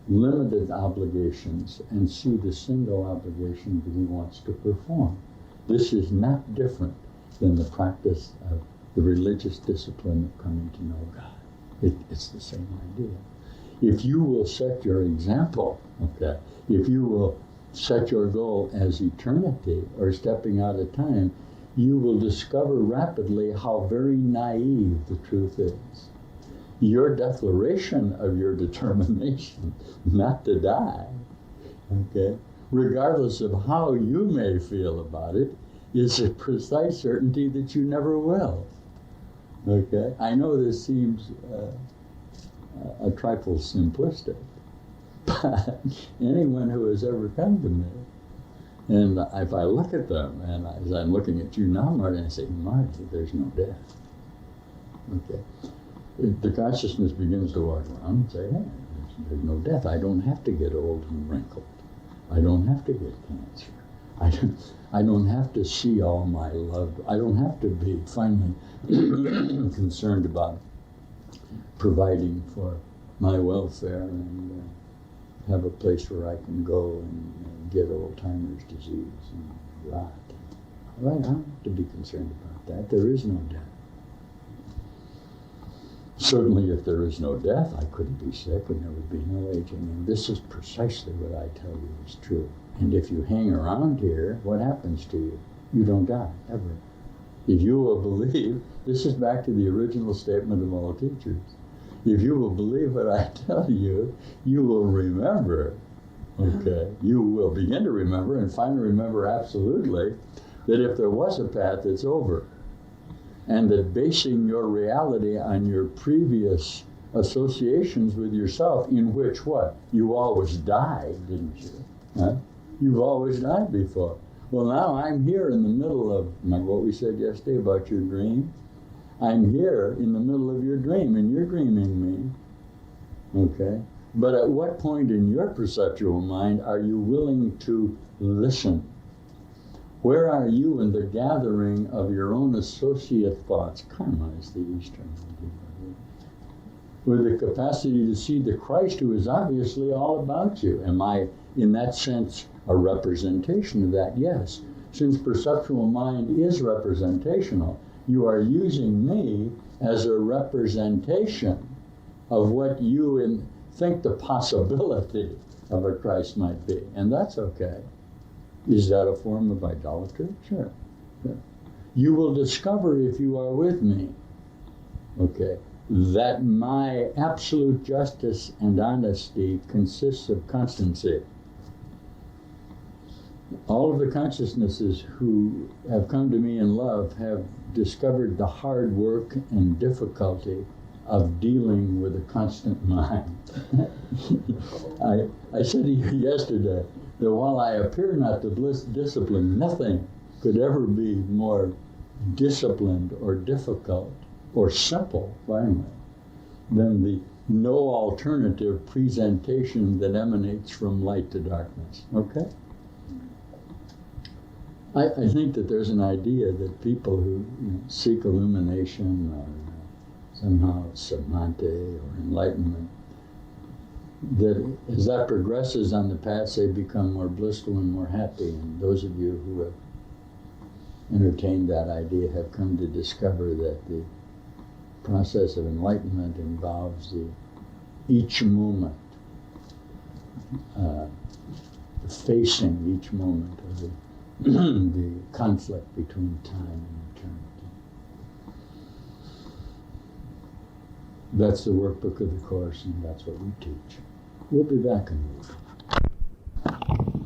limited obligations and see the single obligation that he wants to perform. This is not different than the practice of the religious discipline of coming to know God. It's the same idea. If you will set your example, okay, if you will set your goal as eternity or stepping out of time, you will discover rapidly how very naive the truth is. Your declaration of your determination not to die, okay, regardless of how you may feel about it, is a precise certainty that you never will. Okay? I know this seems a trifle simplistic, but anyone who has ever come to me, and if I look at them, and as I'm looking at you now, Marty, I say, Marty, there's no death. Okay? The consciousness begins to walk around and say, hey, there's no death. I don't have to get old and wrinkled. I don't have to get cancer. I don't have to see all my loved. I don't have to be finally concerned about providing for my welfare and have a place where I can go and get old-timers disease and rot. Right, I don't have to be concerned about that. There is no death. Certainly, if there is no death, I couldn't be sick and there would be no aging. And this is precisely what I tell you is true. And if you hang around here, what happens to you? You don't die, ever. If you will believe, this is back to the original statement of all teachers. If you will believe what I tell you, you will remember, okay? You will begin to remember and finally remember absolutely that if there was a path, it's over. And that basing your reality on your previous associations with yourself, in which what? You always died, didn't you? Huh? You've always died before. Well, now I'm here in the middle of what we said yesterday about your dream. I'm here in the middle of your dream, and you're dreaming me. Okay? But at what point in your perceptual mind are you willing to listen? Where are you in the gathering of your own associate thoughts? Karma is the Eastern idea. With the capacity to see the Christ who is obviously all about you. Am I, in that sense, a representation of that? Yes. Since perceptual mind is representational, you are using me as a representation of what you think the possibility of a Christ might be. And that's okay. Is that a form of idolatry? Sure. You will discover if you are with me, okay, that my absolute justice and honesty consists of constancy. All of the consciousnesses who have come to me in love have discovered the hard work and difficulty of dealing with a constant mind. I said to you yesterday that while I appear not to discipline, nothing could ever be more disciplined or difficult or simple, finally, than the no alternative presentation that emanates from light to darkness. Okay? I think that there's an idea that people who seek illumination or somehow samante or enlightenment, that as that progresses on the path, they become more blissful and more happy. And those of you who have entertained that idea have come to discover that the process of enlightenment involves each moment, facing each moment of the conflict between time and eternity. That's the workbook of the Course, and that's what we teach. We'll be back in a minute.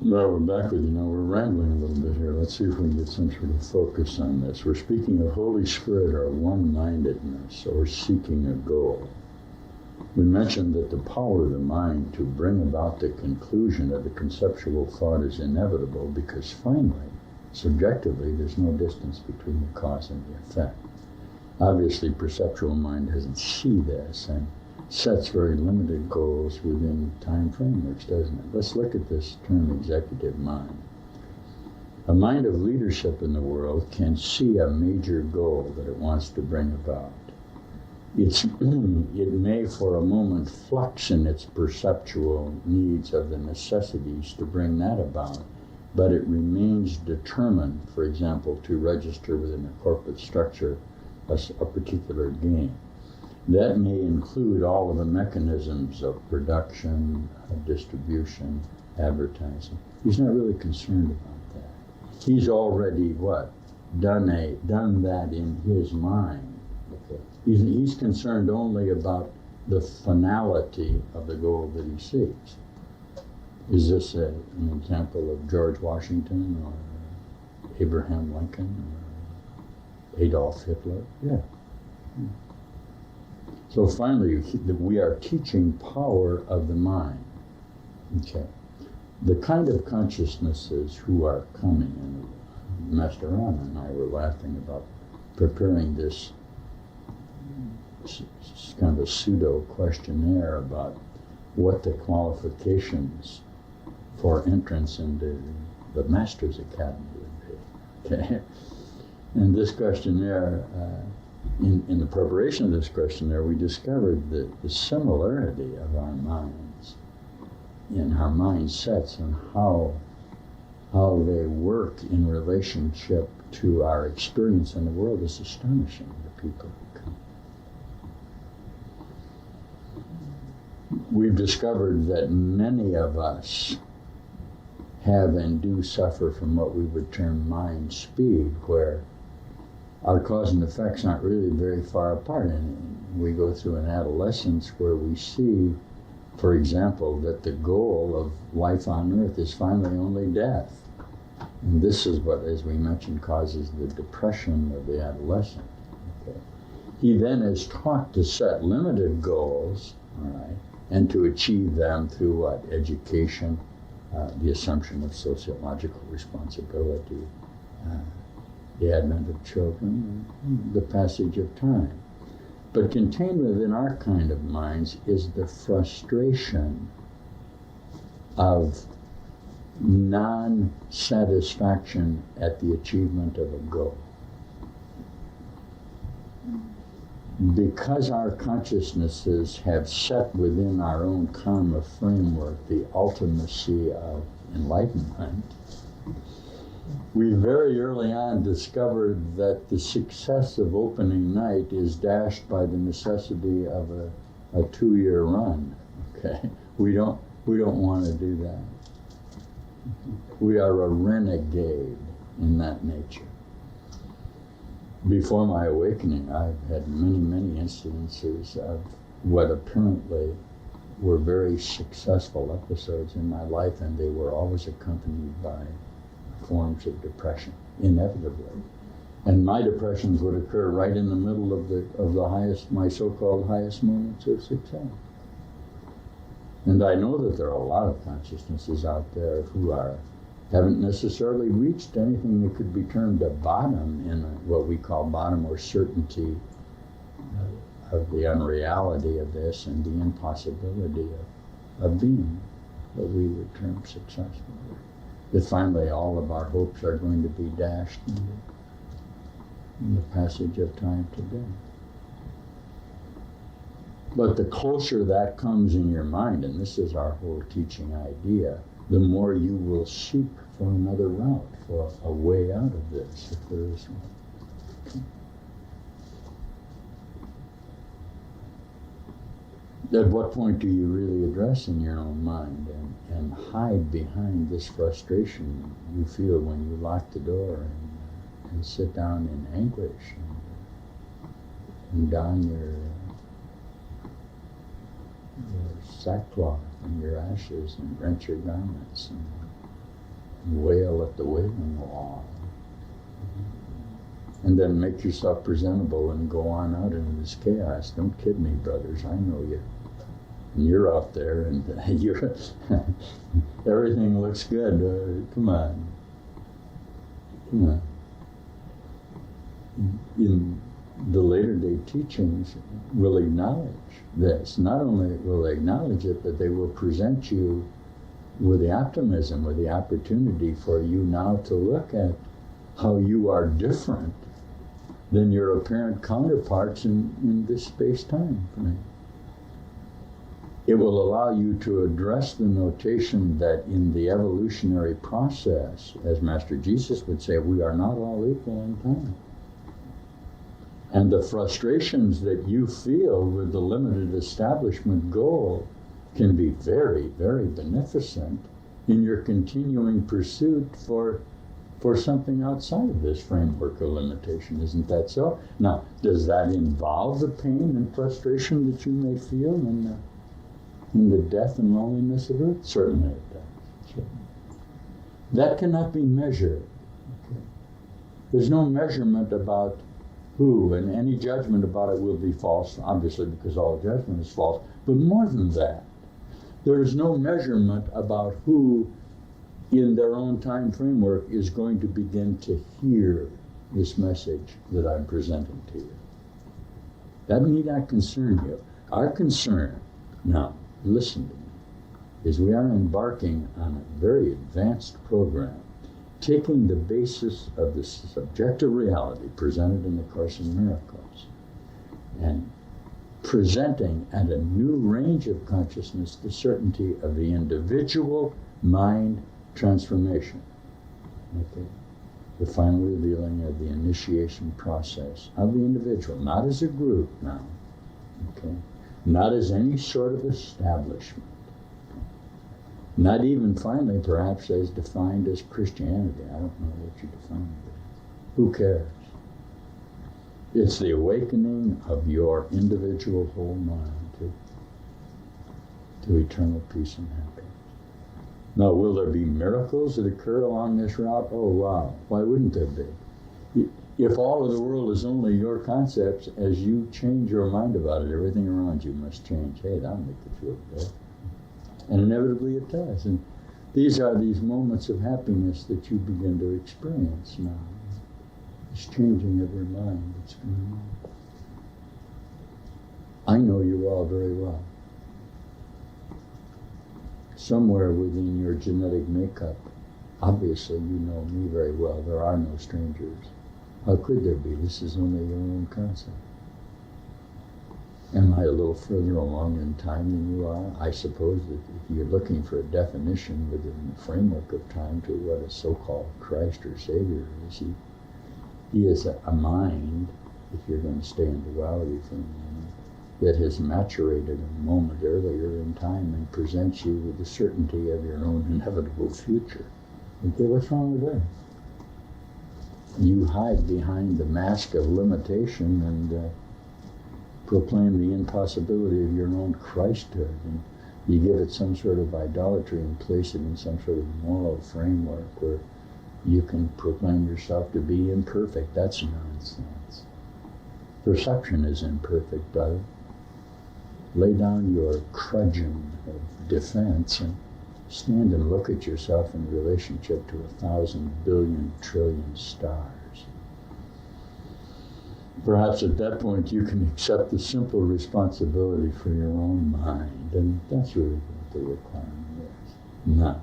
Well, we're back with you now. We're rambling a little bit here. Let's see if we can get some sort of focus on this. We're speaking of Holy Spirit, or one-mindedness, or seeking a goal. We mentioned that the power of the mind to bring about the conclusion of the conceptual thought is inevitable because finally, subjectively, there's no distance between the cause and the effect. Obviously, perceptual mind doesn't see this and sets very limited goals within time frameworks, doesn't it? Let's look at this term, executive mind. A mind of leadership in the world can see a major goal that it wants to bring about. It may for a moment flux in its perceptual needs of the necessities to bring that about, but it remains determined, for example, to register within a corporate structure a particular gain. That may include all of the mechanisms of production, distribution, advertising. He's not really concerned about that. He's already done that in his mind. Okay. He's concerned only about the finality of the goal that he seeks. Is this an example of George Washington or Abraham Lincoln or Adolf Hitler? Yeah. So finally, we are teaching power of the mind. Okay. The kind of consciousnesses who are coming, and Master Rana and I were laughing about preparing this kind of a pseudo questionnaire about what the qualifications for entrance into the Master's Academy would be. Okay. And this questionnaire, in the preparation of this questionnaire, we discovered that the similarity of our minds and our mindsets and how they work in relationship to our experience in the world is astonishing, the people who come. We've discovered that many of us have and do suffer from what we would term mind speed, where our cause and effects aren't really very far apart. And we go through an adolescence where we see, for example, that the goal of life on earth is finally only death. And this is what, as we mentioned, causes the depression of the adolescent. Okay. He then is taught to set limited goals, all right, and to achieve them through what? Education, the assumption of sociological responsibility, the advent of children, the passage of time. But contained within our kind of minds is the frustration of non-satisfaction at the achievement of a goal. Because our consciousnesses have set within our own karma framework the ultimacy of enlightenment, we very early on discovered that the success of opening night is dashed by the necessity of a 2-year run. Okay, we don't want to do that. We are a renegade in that nature. Before my awakening, I've had many incidences of what apparently were very successful episodes in my life, and they were always accompanied by forms of depression, inevitably. And my depressions would occur right in the middle of the highest, my so-called highest moments of success. And I know that there are a lot of consciousnesses out there who haven't necessarily reached anything that could be termed a bottom in what we call bottom, or certainty of the unreality of this and the impossibility of being what we would term successful. That finally all of our hopes are going to be dashed in the passage of time today. But the closer that comes in your mind, and this is our whole teaching idea, the more you will seek for another route, for a way out of this, if there is one. At what point do you really address in your own mind and hide behind this frustration you feel when you lock the door and sit down in anguish and don your sackcloth and your ashes and rent your garments and wail at the wailing wall, and then make yourself presentable and go on out into this chaos? Don't kid me, brothers, I know you. And you're out there and you're everything looks good. Come on. In the later day teachings will acknowledge this. Not only will they acknowledge it, but they will present you with the optimism, with the opportunity for you now to look at how you are different than your apparent counterparts in this space-time frame. It will allow you to address the notation that in the evolutionary process, as Master Jesus would say, we are not all equal in time. And the frustrations that you feel with the limited establishment goal can be very, very beneficent in your continuing pursuit for something outside of this framework of limitation. Isn't that so? Now, does that involve the pain and frustration that you may feel in the death and loneliness of Earth? Certainly it does. Certainly. That cannot be measured. Okay. There's no measurement about who, and any judgment about it will be false, obviously, because all judgment is false. But more than that, there is no measurement about who in their own time framework is going to begin to hear this message that I'm presenting to you. That need not concern you. Our concern, now, listen to me, is we are embarking on a very advanced program, taking the basis of the subjective reality presented in the Course in Miracles and presenting at a new range of consciousness the certainty of the individual mind transformation. Okay? The final revealing of the initiation process of the individual, not as a group now, okay? Not as any sort of establishment, not even finally perhaps as defined as Christianity. I don't know what you define it as. Who cares? It's the awakening of your individual whole mind to eternal peace and happiness. Now, will there be miracles that occur along this route? Oh, wow. Why wouldn't there be? If all of the world is only your concepts, as you change your mind about it, everything around you must change. Hey, that'll make you feel good. And inevitably it does. And these are these moments of happiness that you begin to experience now. This changing of your mind that's going on. I know you all very well. Somewhere within your genetic makeup, obviously you know me very well. There are no strangers. How could there be? This is only your own concept. Am I a little further along in time than you are? I suppose that if you're looking for a definition within the framework of time to what a so-called Christ or Savior is, he is a mind, if you're going to stay in duality for a moment, that has maturated a moment earlier in time and presents you with the certainty of your own inevitable future. Okay, what's wrong with that? You hide behind the mask of limitation and proclaim the impossibility of your own Christhood, and you give it some sort of idolatry and place it in some sort of moral framework where You can proclaim yourself to be imperfect. That's nonsense. Perception is imperfect, brother. Lay down your trudging of defense and stand and look at yourself in relationship to 1,000 billion trillion stars. Perhaps at that point you can accept the simple responsibility for your own mind, and that's really what the requirement is. Now,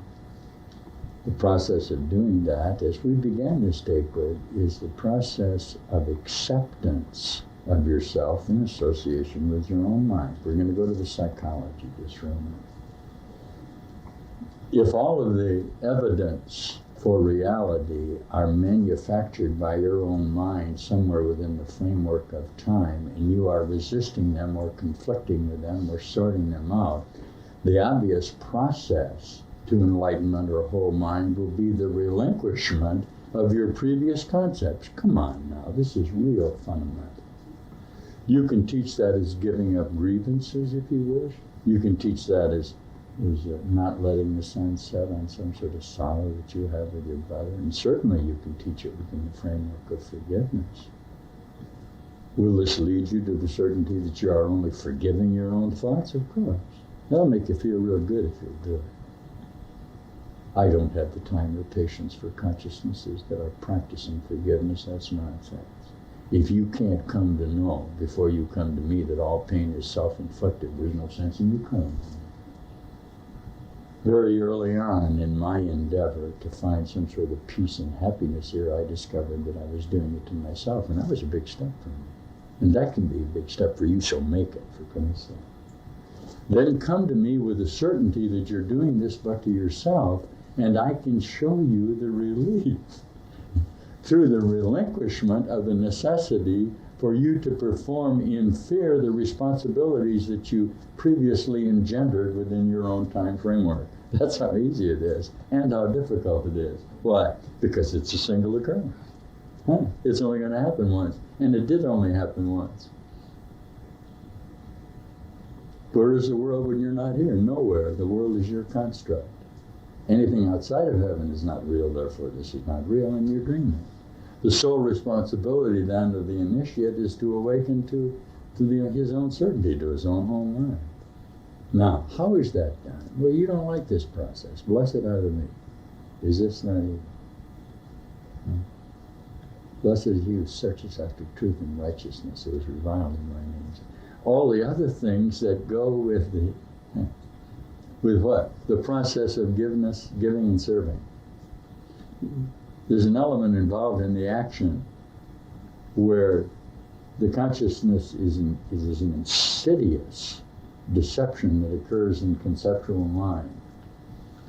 the process of doing that, as we began this take with, is the process of acceptance of yourself in association with your own mind. We're going to go to the psychology just for a minute. If all of the evidence for reality are manufactured by your own mind somewhere within the framework of time, and you are resisting them or conflicting with them or sorting them out, the obvious process to enlightenment or whole mind will be the relinquishment of your previous concepts. Come on now, this is real fundamental. You can teach that as giving up grievances if you wish. You can teach that as not letting the sun set on some sort of sorrow that you have with your brother. And certainly you can teach it within the framework of forgiveness. Will this lead you to the certainty that you are only forgiving your own thoughts? Of course. That'll make you feel real good if you'll do it. I don't have the time or patience for consciousnesses that are practicing forgiveness. That's nonsense. If you can't come to know before you come to me that all pain is self-inflicted, there's no sense in you coming. Very early on in my endeavor to find some sort of peace and happiness here, I discovered that I was doing it to myself, and that was a big step for me. And that can be a big step for you, so make it, for Christ's sake. Then come to me with the certainty that you're doing this but to yourself, and I can show you the relief through the relinquishment of the necessity for you to perform in fear the responsibilities that you previously engendered within your own time framework. That's how easy it is, and how difficult it is. Why? Because it's a single occurrence. It's only going to happen once, and it did only happen once. Where is the world when you're not here? Nowhere. The world is your construct. Anything outside of heaven is not real, therefore this is not real, and you're dreaming. The sole responsibility then of the initiate is to awaken to his own certainty, to his own home mind. Now, how is that done? Well, you don't like this process. Blessed are the meek. Is this not evil? Blessed is he who searches after truth and righteousness, who is reviled in my name. All the other things that go with with what? The process of giving and serving. There's an element involved in the action where the consciousness is an insidious deception that occurs in conceptual mind.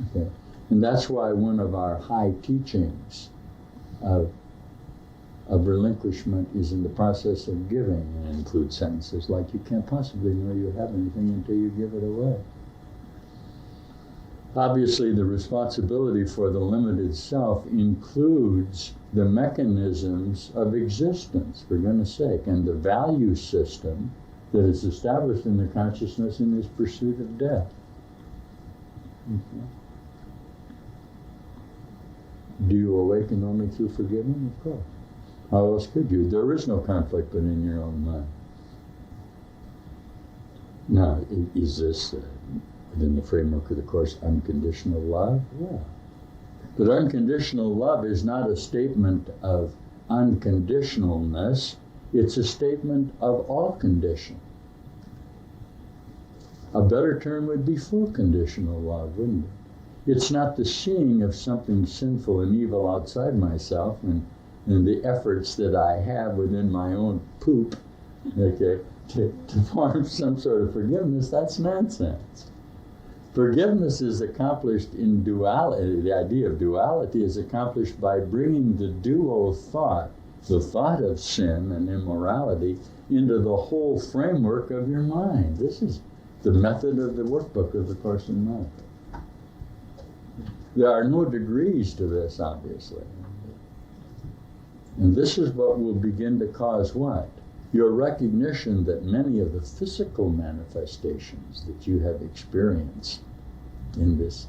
Okay? And that's why one of our high teachings of relinquishment is in the process of giving, and includes sentences like, you can't possibly know you have anything until you give it away. Obviously, the responsibility for the limited self includes the mechanisms of existence, for goodness sake, and the value system that is established in the consciousness in this pursuit of death. Okay. Do you awaken only through forgiving? Of course. How else could you? There is no conflict within your own mind. Now, is this within the framework of the Course unconditional love? Yeah. But unconditional love is not a statement of unconditionalness, it's a statement of all condition. A better term would be full conditional love, wouldn't it? It's not the seeing of something sinful and evil outside myself and the efforts that I have within my own poop, okay, to form some sort of forgiveness. That's nonsense. Forgiveness is accomplished in duality. The idea of duality is accomplished by bringing the dual thought, the thought of sin and immorality, into the whole framework of your mind. This is the method of the workbook of the Course in Miracles. There are no degrees to this, obviously. And this is what will begin to cause what? Your recognition that many of the physical manifestations that you have experienced in this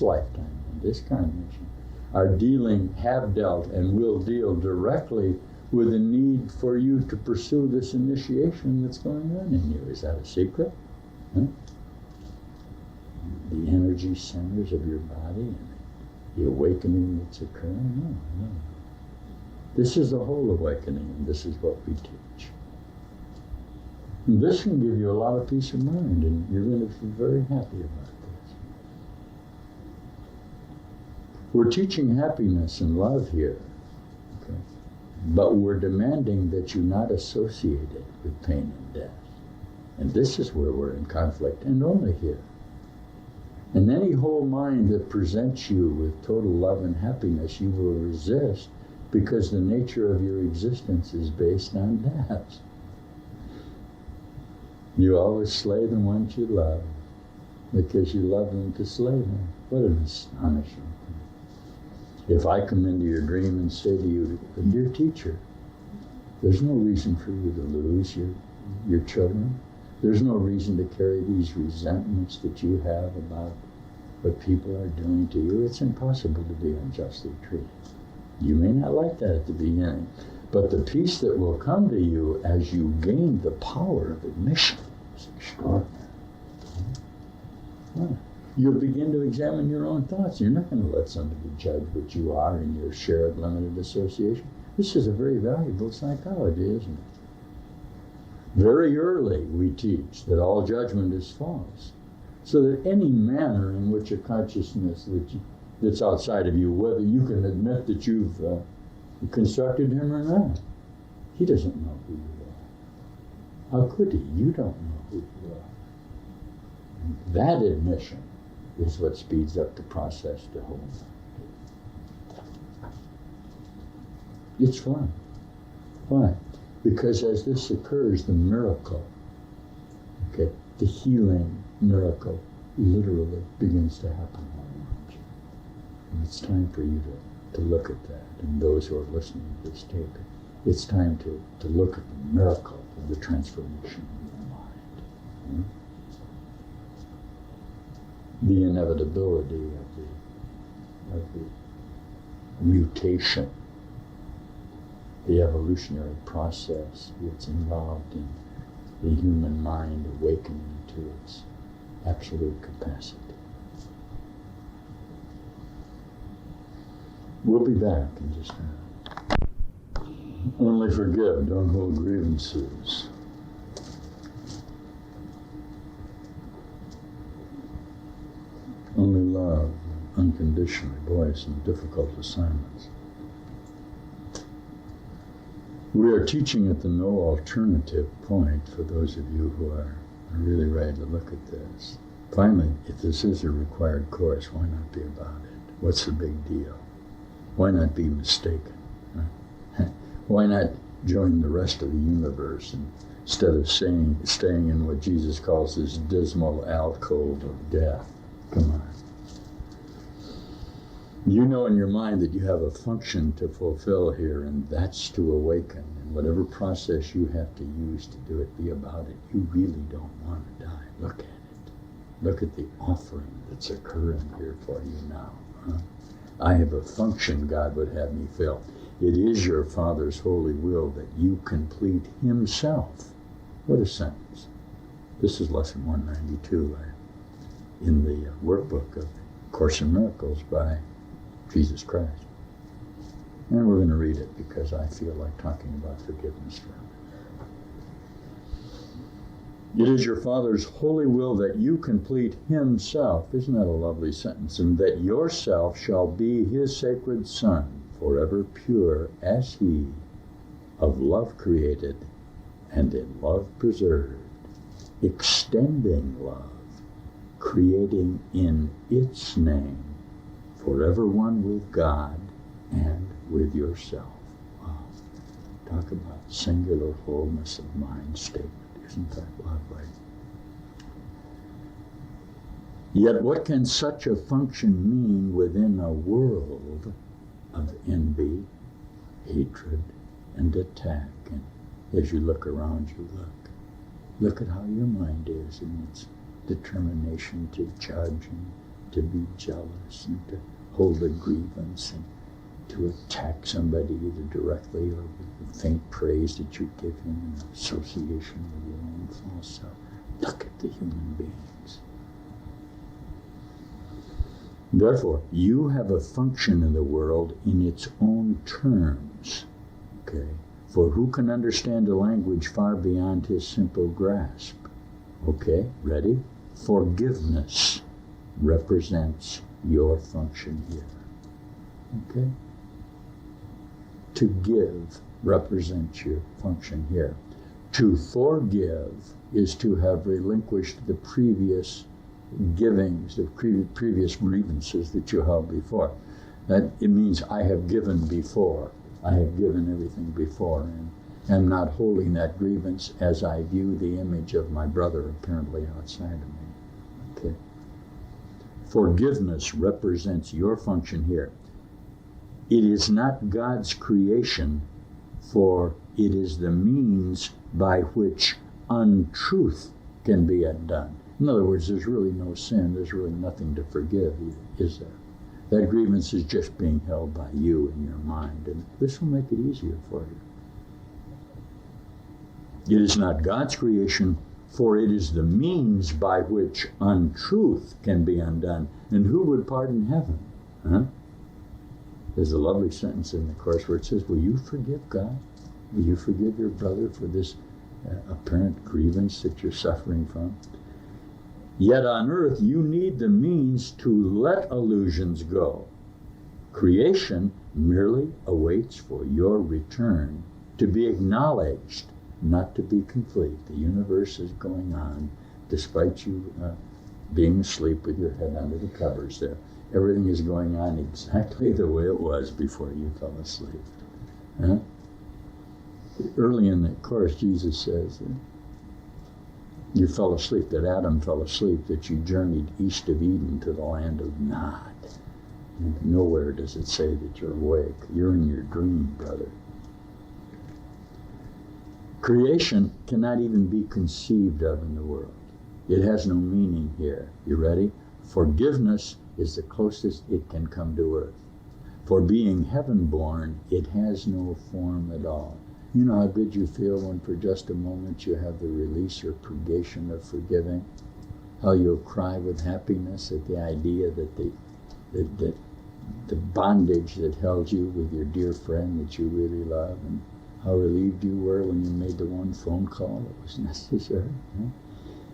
lifetime, in this incarnation, have dealt, and will deal directly with the need for you to pursue this initiation that's going on in you. Is that a secret? Huh? The energy centers of your body and the awakening that's occurring? No. This is the whole awakening, and this is what we teach. And this can give you a lot of peace of mind, and you're going to feel very happy about this. We're teaching happiness and love here, okay? But we're demanding that you not associate it with pain and death. And this is where we're in conflict, and only here. And any whole mind that presents you with total love and happiness, you will resist, because the nature of your existence is based on death. You always slay the ones you love, because you love them to slay them. What an astonishing thing. If I come into your dream and say to you, dear teacher, there's no reason for you to lose your children. There's no reason to carry these resentments that you have about what people are doing to you. It's impossible to be unjustly treated. You may not like that at the beginning, but the peace that will come to you as you gain the power of admission is extraordinary. You'll begin to examine your own thoughts. You're not going to let somebody judge what you are in your shared limited association. This is a very valuable psychology, isn't it? Very early we teach that all judgment is false, so that any manner in which a consciousness that's outside of you, whether you can admit that you've constructed him or not, he doesn't know who you are. How could he? You don't know who you are. That admission is what speeds up the process to wholeness. It's fun. Why? Because as this occurs, the miracle, okay, the healing miracle literally begins to happen all around you. And it's time for you to look at that. And those who are listening to this tape, it's time to look at the miracle of the transformation of your mind. The inevitability of the mutation, the evolutionary process that's involved in the human mind awakening to its absolute capacity. We'll be back in just a minute. Only forgive, don't hold grievances. Only love unconditionally. Boy, some difficult assignments. We are teaching at the no alternative point for those of you who are really ready to look at this. Finally, if this is a required course, why not be about it? What's the big deal? Why not be mistaken? Right? Why not join the rest of the universe instead of staying in what Jesus calls this dismal alcove of death? Come on. You know in your mind that you have a function to fulfill here, and that's to awaken. And whatever process you have to use to do it, be about it. You really don't want to die. Look at it. Look at the offering that's occurring here for you now. Huh? I have a function God would have me fill. It is your Father's holy will that you complete Himself. What a sentence. This is lesson 192 in the workbook of Course in Miracles by Jesus Christ. And we're going to read it because I feel like talking about forgiveness for a minute. It is your Father's holy will that you complete Himself. Isn't that a lovely sentence? And that yourself shall be His sacred Son, forever pure as He, of love created and in love preserved, extending love, creating in its name, forever one with God and with yourself. Wow. Talk about singular wholeness of mind statement. Isn't that lovely? Yet what can such a function mean within a world of envy, hatred, and attack? And as you look around you, look at how your mind is in its determination to judge and to be jealous and to hold a grievance and to attack somebody either directly or with the faint praise that you give him in association with your own false self. Look at the human beings. Therefore, you have a function in the world in its own terms. Okay? For who can understand a language far beyond his simple grasp? Okay, ready? Forgiveness represents your function here. Okay? To give represents your function here. To forgive is to have relinquished the previous givings, the previous grievances that you held before. That it means I have given before. I have given everything before, and am not holding that grievance as I view the image of my brother apparently outside of me. Okay. Forgiveness represents your function here. It is not God's creation, for it is the means by which untruth can be undone. In other words, there's really no sin, there's really nothing to forgive, is there? That grievance is just being held by you in your mind, and this will make it easier for you. It is not God's creation, for it is the means by which untruth can be undone. And who would pardon heaven? Huh? There's a lovely sentence in the Course where it says, will you forgive God? Will you forgive your brother for this apparent grievance that you're suffering from? Yet on earth, you need the means to let illusions go. Creation merely awaits for your return to be acknowledged, not to be complete. The universe is going on despite you being asleep with your head under the covers there. Everything is going on exactly the way it was before you fell asleep. Huh? Early in the Course, Jesus says, you fell asleep, that Adam fell asleep, that you journeyed east of Eden to the land of Nod. And nowhere does it say that you're awake. You're in your dream, brother. Creation cannot even be conceived of in the world. It has no meaning here. You ready? Forgiveness is the closest it can come to earth. For being heaven-born, it has no form at all. You know how good you feel when for just a moment you have the release or purgation of forgiving? How you'll cry with happiness at the idea that the bondage that held you with your dear friend that you really love, and how relieved you were when you made the one phone call that was necessary. Huh?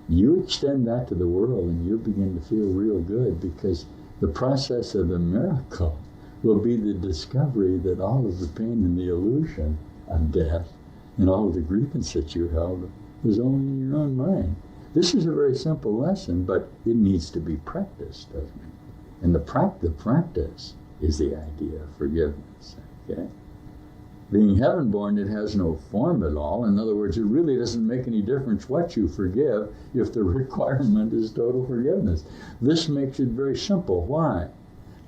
You extend that to the world and you begin to feel real good, because the process of the miracle will be the discovery that all of the pain and the illusion of death and all of the grievance that you held was only in your own mind. This is a very simple lesson, but it needs to be practiced, doesn't it? And the practice is the idea of forgiveness. Okay? Being heaven-born, it has no form at all. In other words, it really doesn't make any difference what you forgive if the requirement is total forgiveness. This makes it very simple. Why?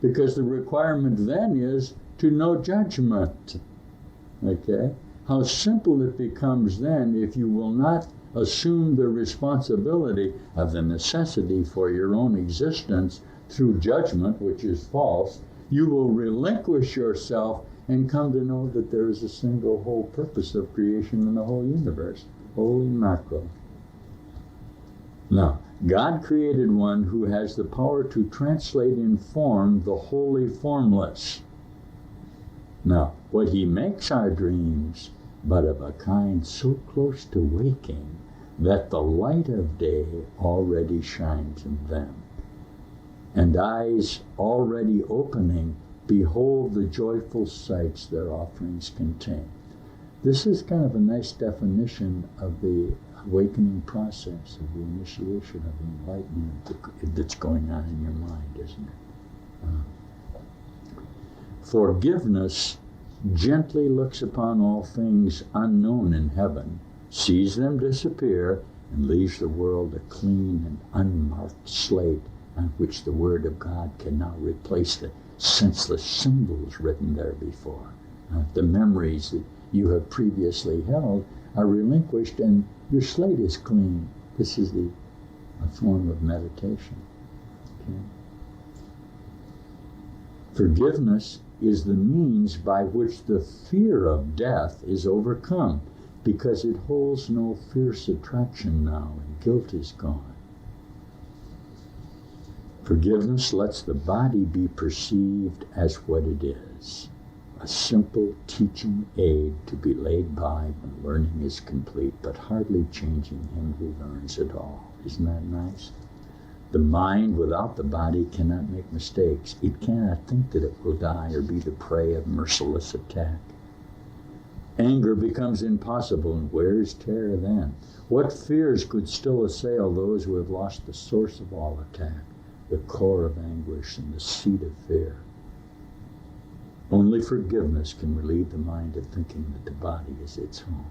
Because the requirement then is to no judgment. Okay? How simple it becomes then if you will not assume the responsibility of the necessity for your own existence through judgment, which is false. You will relinquish yourself and come to know that there is a single whole purpose of creation in the whole universe. Holy mackerel. Now, God created one who has the power to translate in form the wholly formless. Now, what he makes our dreams, but of a kind so close to waking that the light of day already shines in them, and eyes already opening behold the joyful sights their offerings contain. This is kind of a nice definition of the awakening process, of the initiation of the enlightenment that's going on in your mind, isn't it? Forgiveness gently looks upon all things unknown in heaven, sees them disappear, and leaves the world a clean and unmarked slate on which the Word of God can now replace the senseless symbols written there before. The memories that you have previously held are relinquished and your slate is clean. This is a form of meditation. Okay? Forgiveness is the means by which the fear of death is overcome, because it holds no fierce attraction now, and guilt is gone. Forgiveness lets the body be perceived as what it is, a simple teaching aid to be laid by when learning is complete, but hardly changing him who learns it all. Isn't that nice? The mind without the body cannot make mistakes. It cannot think that it will die or be the prey of merciless attack. Anger becomes impossible, and where is terror then? What fears could still assail those who have lost the source of all attack, the core of anguish and the seat of fear? Only forgiveness can relieve the mind of thinking that the body is its home.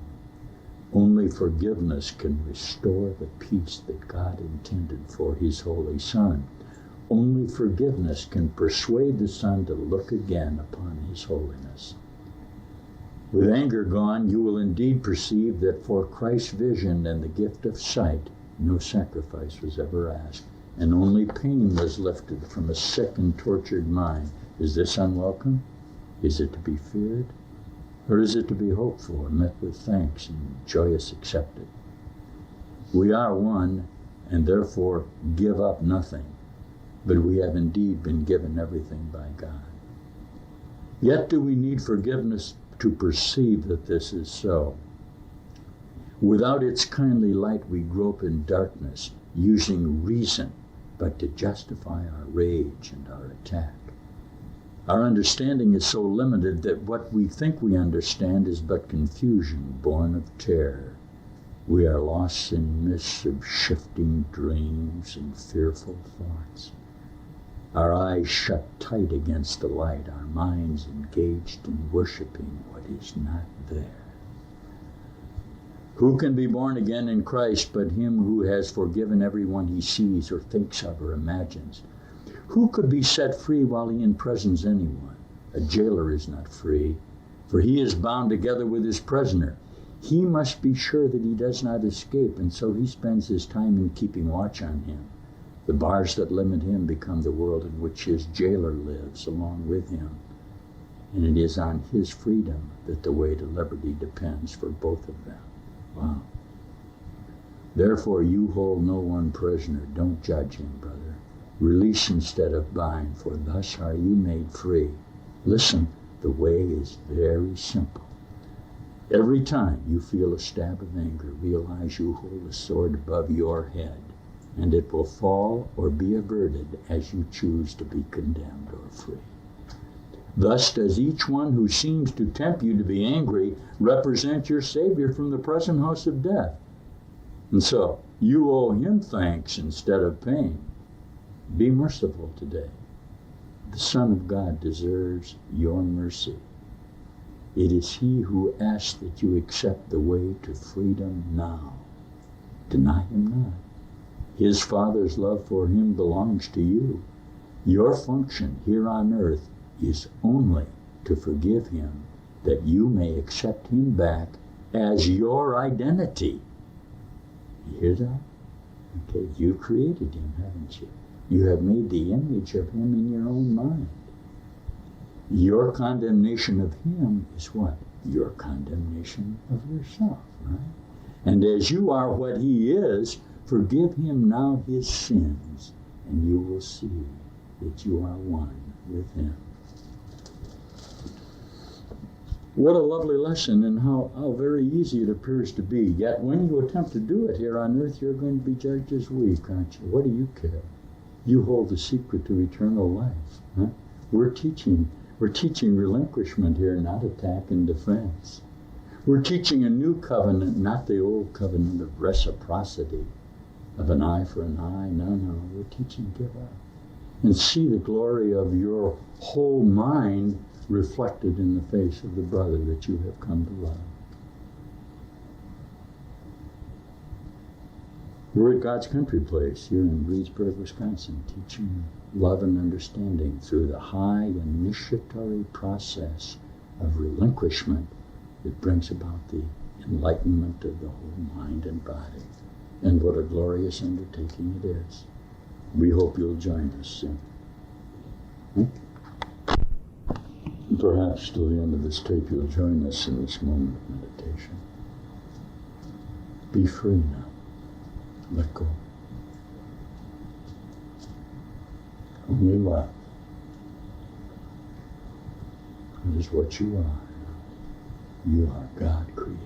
Only forgiveness can restore the peace that God intended for His Holy Son. Only forgiveness can persuade the Son to look again upon His holiness. With anger gone, you will indeed perceive that for Christ's vision and the gift of sight, no sacrifice was ever asked, and only pain was lifted from a sick and tortured mind. Is this unwelcome? Is it to be feared? Or is it to be hoped for, met with thanks and joyous accepted? We are one, and therefore give up nothing, but we have indeed been given everything by God. Yet do we need forgiveness to perceive that this is so. Without its kindly light we grope in darkness, using reason, but to justify our rage and our attack. Our understanding is so limited that what we think we understand is but confusion born of terror. We are lost in mists of shifting dreams and fearful thoughts. Our eyes shut tight against the light, our minds engaged in worshiping what is not there. Who can be born again in Christ but him who has forgiven everyone he sees or thinks of or imagines? Who could be set free while he imprisons anyone? A jailer is not free, for he is bound together with his prisoner. He must be sure that he does not escape, and so he spends his time in keeping watch on him. The bars that limit him become the world in which his jailer lives along with him. And it is on his freedom that the way to liberty depends for both of them. Wow. Therefore you hold no one prisoner. Don't judge him, brother. Release instead of bind, for thus are you made free. Listen, the way is very simple. Every time you feel a stab of anger, realize you hold a sword above your head, and it will fall or be averted as you choose to be condemned or free. Thus does each one who seems to tempt you to be angry represent your Savior from the present house of death. And so, you owe him thanks instead of pain. Be merciful today. The Son of God deserves your mercy. It is he who asks that you accept the way to freedom now. Deny him not. His Father's love for him belongs to you. Your function here on earth is only to forgive him, that you may accept him back as your identity. You hear that? Okay, you created him, haven't you? You have made the image of him in your own mind. Your condemnation of him is what? Your condemnation of yourself, right? And as you are what he is, forgive him now his sins, and you will see that you are one with him. What a lovely lesson, and how very easy it appears to be. Yet when you attempt to do it here on earth, you're going to be judged as weak, aren't you? What do you care? You hold the secret to eternal life. Huh? We're teaching relinquishment here, not attack and defense. We're teaching a new covenant, not the old covenant of reciprocity, of an eye for an eye. No, we're teaching give up. And see the glory of your whole mind reflected in the face of the brother that you have come to love. We're at God's Country Place here in Reedsburg, Wisconsin, teaching love and understanding through the high initiatory process of relinquishment that brings about the enlightenment of the whole mind and body. And what a glorious undertaking it is. We hope you'll join us soon. Perhaps till the end of this tape you'll join us in this moment of meditation. Be free now. Let go. Only love. It is what you are. You are God creating.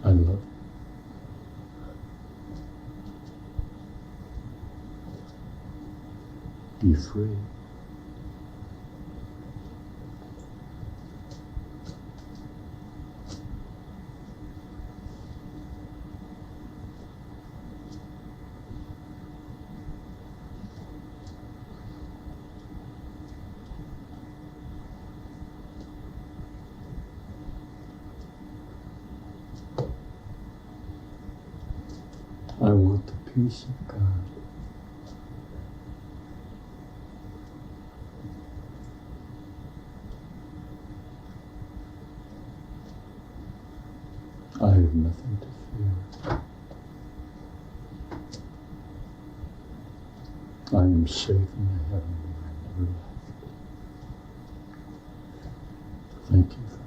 I love you. Be free. I want the peace of God. I have nothing to fear. I am safe in the heaven where I never left. Thank you.